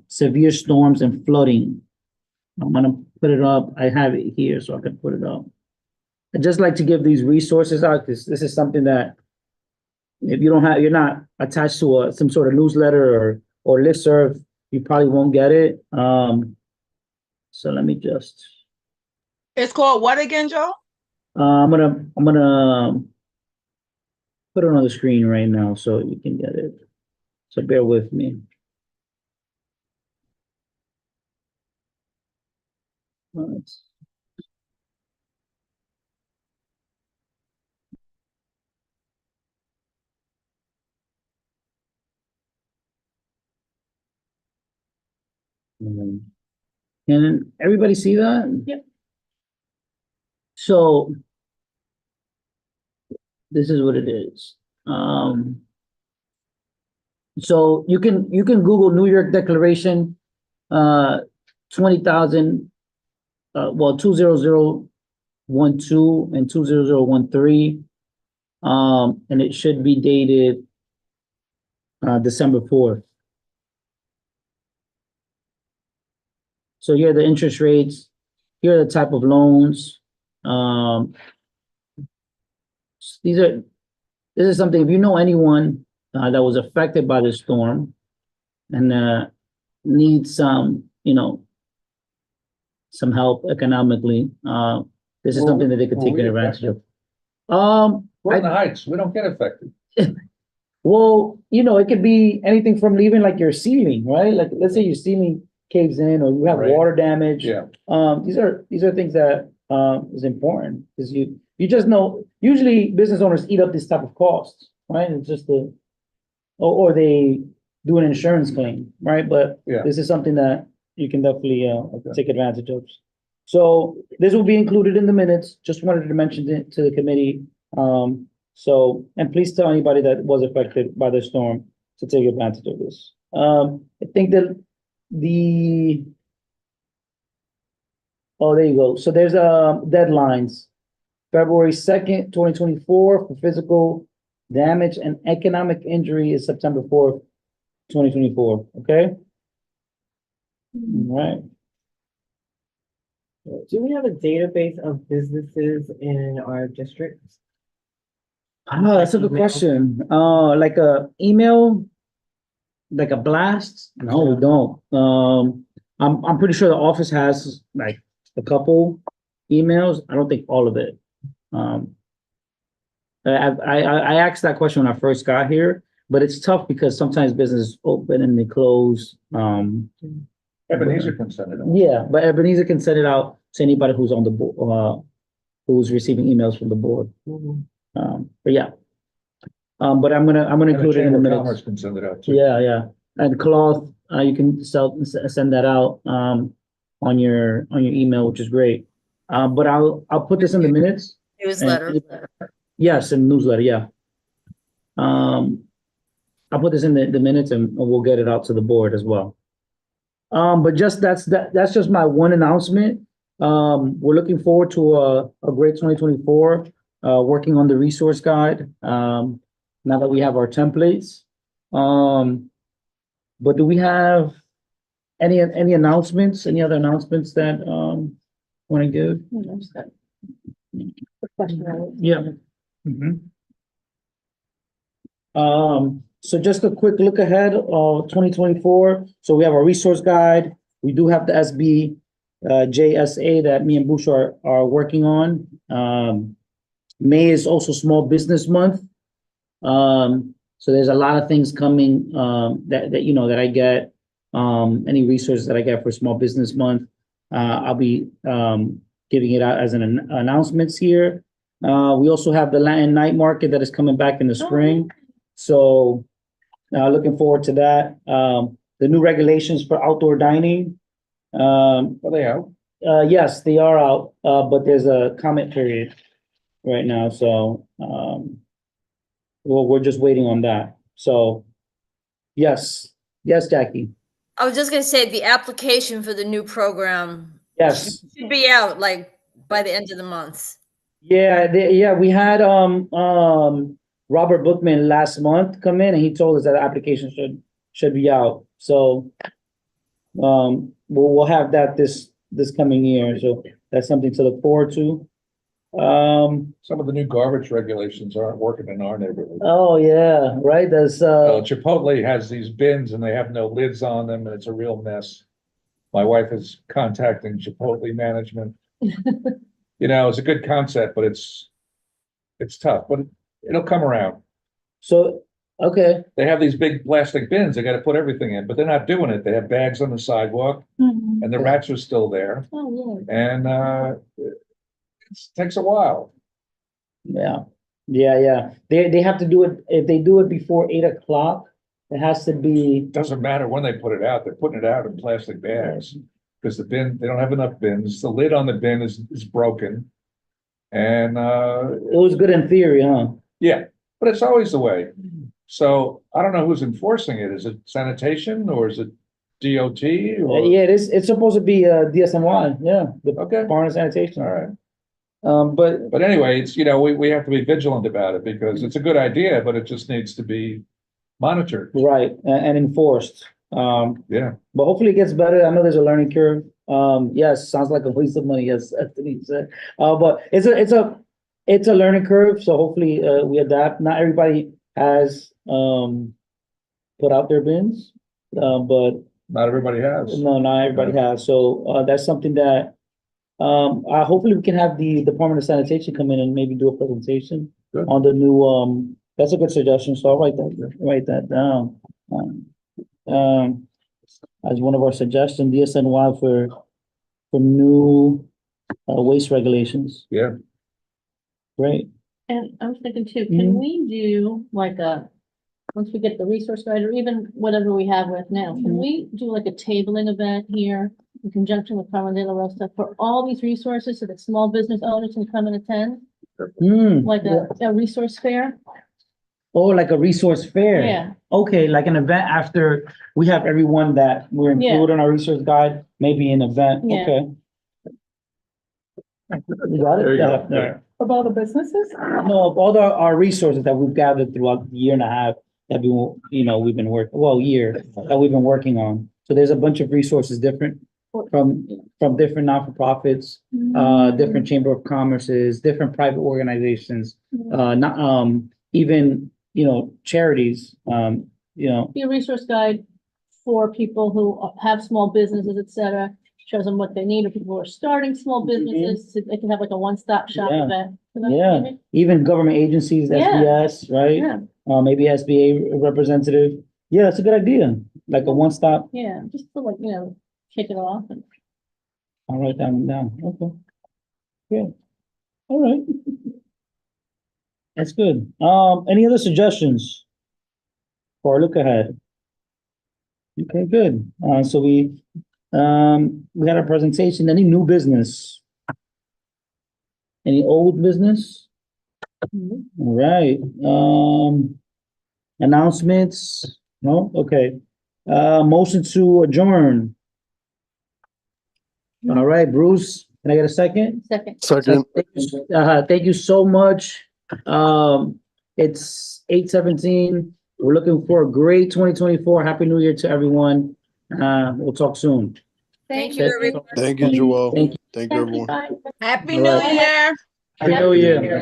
Severe Storms and Flooding. I'm gonna put it up. I have it here, so I can put it up. I'd just like to give these resources out, because this is something that if you don't have, you're not attached to some sort of newsletter or listserv, you probably won't get it. So let me just, It's called what again, Joe? I'm gonna put it on the screen right now so you can get it. So bear with me. Let's- Can everybody see that? Yep. So this is what it is. So you can Google New York Declaration, 20,000, 20012 and 20013. And it should be dated December 4th. So here are the interest rates. Here are the type of loans. This is something, if you know anyone that was affected by the storm and needs some, some help economically, this is something that they could take advantage of. We're in the Heights, we don't get affected. Well, it could be anything from even like your ceiling, right? Like, let's say your ceiling caves in or you have Right. water damage. Yeah. These are things that is important, because you just know, usually business owners eat up this type of costs, right? It's just or they do an insurance claim, right? But Yeah. this is something that you can definitely take advantage of. So this will be included in the minutes. Just wanted to mention it to the committee. And please tell anybody that was affected by the storm to take advantage of this. I think that there you go. So there's deadlines. February 2nd, 2024 for physical damage and economic injury is September 4th, 2024. Okay? All right. Do we have a database of businesses in our districts? Ah, that's a good question. Like a email, like a blast? No, we don't. I'm pretty sure the office has like a couple emails. I don't think all of it. I asked that question when I first got here, but it's tough because sometimes businesses open and they close. Ebenezer can send it out. Yeah, but Ebenezer can send it out to anybody who's on the board, who's receiving emails from the board. But yeah. But I'm gonna And the include it in the Chamber of Commerce minutes. can send it out too. Yeah. And cloth, you can send that out on your email, which is great. But I'll put this in the minutes. Newsletter. Yes, in newsletter, yeah. I'll put this in the minutes and we'll get it out to the board as well. But that's just my one announcement. We're looking forward to a great 2024, working on the resource guide, now that we have our templates. But do we have any announcements, any other announcements that want to give? Yeah. So just a quick look ahead of 2024. So we have our resource guide. We do have the SB JSA that me and Bush are working on. May is also Small Business Month. So there's a lot of things coming that I get. Any resources that I get for Small Business Month, I'll be giving it out as an announcements here. We also have the Latin Night Market that is coming back in the spring. So looking forward to that. The new regulations for outdoor dining. Are they out? Yes, they are out, but there's a comment period right now. So we're just waiting on that. So yes, Jackie. I was just gonna say, the application for the new program Yes. should be out like by the end of the month. Yeah, we had Robert Bookman last month come in and he told us that the application should be out. So we'll have that this coming year. So that's something to look forward to. Some of the new garbage regulations aren't working in our neighborhood. oh, yeah, right, that's, Chipotle has these bins and they have no lids on them and it's a real mess. My wife is contacting Chipotle management. You know, it's a good concept, but it's tough, but it'll come around. so, okay, They have these big plastic bins, they gotta put everything in, but they're not doing it. They have bags on the sidewalk Mhm. and the rats are still there. Oh, And it takes a while. yeah, yeah. They have to do it, if they do it before 8 o'clock, it has to be, Doesn't matter when they put it out, they're putting it out in plastic bags. Because the bin, they don't have enough bins, the lid on the bin is broken. And it was good in theory, huh? yeah, but it's always the way. So I don't know who's enforcing it. Is it sanitation or is it DOT or? Yeah, it's supposed to be, DSNY, yeah, the Okay, Department of Sanitation. all right. But But anyway, it's, you know, we have to be vigilant about it because it's a good idea, but it just needs to be monitored. right, and enforced. Yeah, But hopefully it gets better. I know there's a learning curve. Yes, sounds like a waste of money, as Anthony said. But it's a learning curve, so hopefully we adapt. Not everybody has put out their bins, but not everybody has. no, not everybody has. So that's something that hopefully we can have the Department of Sanitation come in and maybe do a presentation Good. on the new that's a good suggestion. So I'll write that down. As one of our suggestions, DSNY for new waste regulations. Yeah. Great. And I was thinking too, Mhm. can we do like once we get the resource guide or even whatever we have with now, can we do like a tabling event here in conjunction with Carmen de la Rosa for all these resources so that small business owners can come and attend, like a resource fair? Oh, like a resource fair. Yeah. Okay, like an event after we have everyone that we're Yeah. included on our resource guide, maybe an event. Yeah. Okay. You got it? There you go. Yeah. Of all the businesses? No, of all our resources that we've gathered throughout the year and a half that we've been working, year that we've been working on. So there's a bunch of resources different from different not-for-profits, different chamber of commerces, different private organizations, not, even, charities, Be a resource guide for people who have small businesses, et cetera. Shows them what they need, or people who are starting small businesses, so they can have like a one-stop shop Yeah. event. You know what I Yeah, mean? even government agencies, Yeah. SBS, right? Yeah, Maybe SBA representative. Yeah, it's a good idea. Like a one-stop. yeah, just to like, kick it off and. I'll write that one down. Okay. Good. All right. That's good. Any other suggestions? For our look ahead? Okay, good. So we got our presentation. Any new business? Any old business? All right. Announcements? No? Okay. Motion to adjourn. All right, Bruce, can I get a second? Second. Second. Thank you so much. It's 8:17. We're looking for a great 2024. Happy New Year to everyone. We'll talk soon. Thank you, everyone. Thank you, Joel. Thank you. Thank you, everyone. Happy All New right. Year. Happy New Year.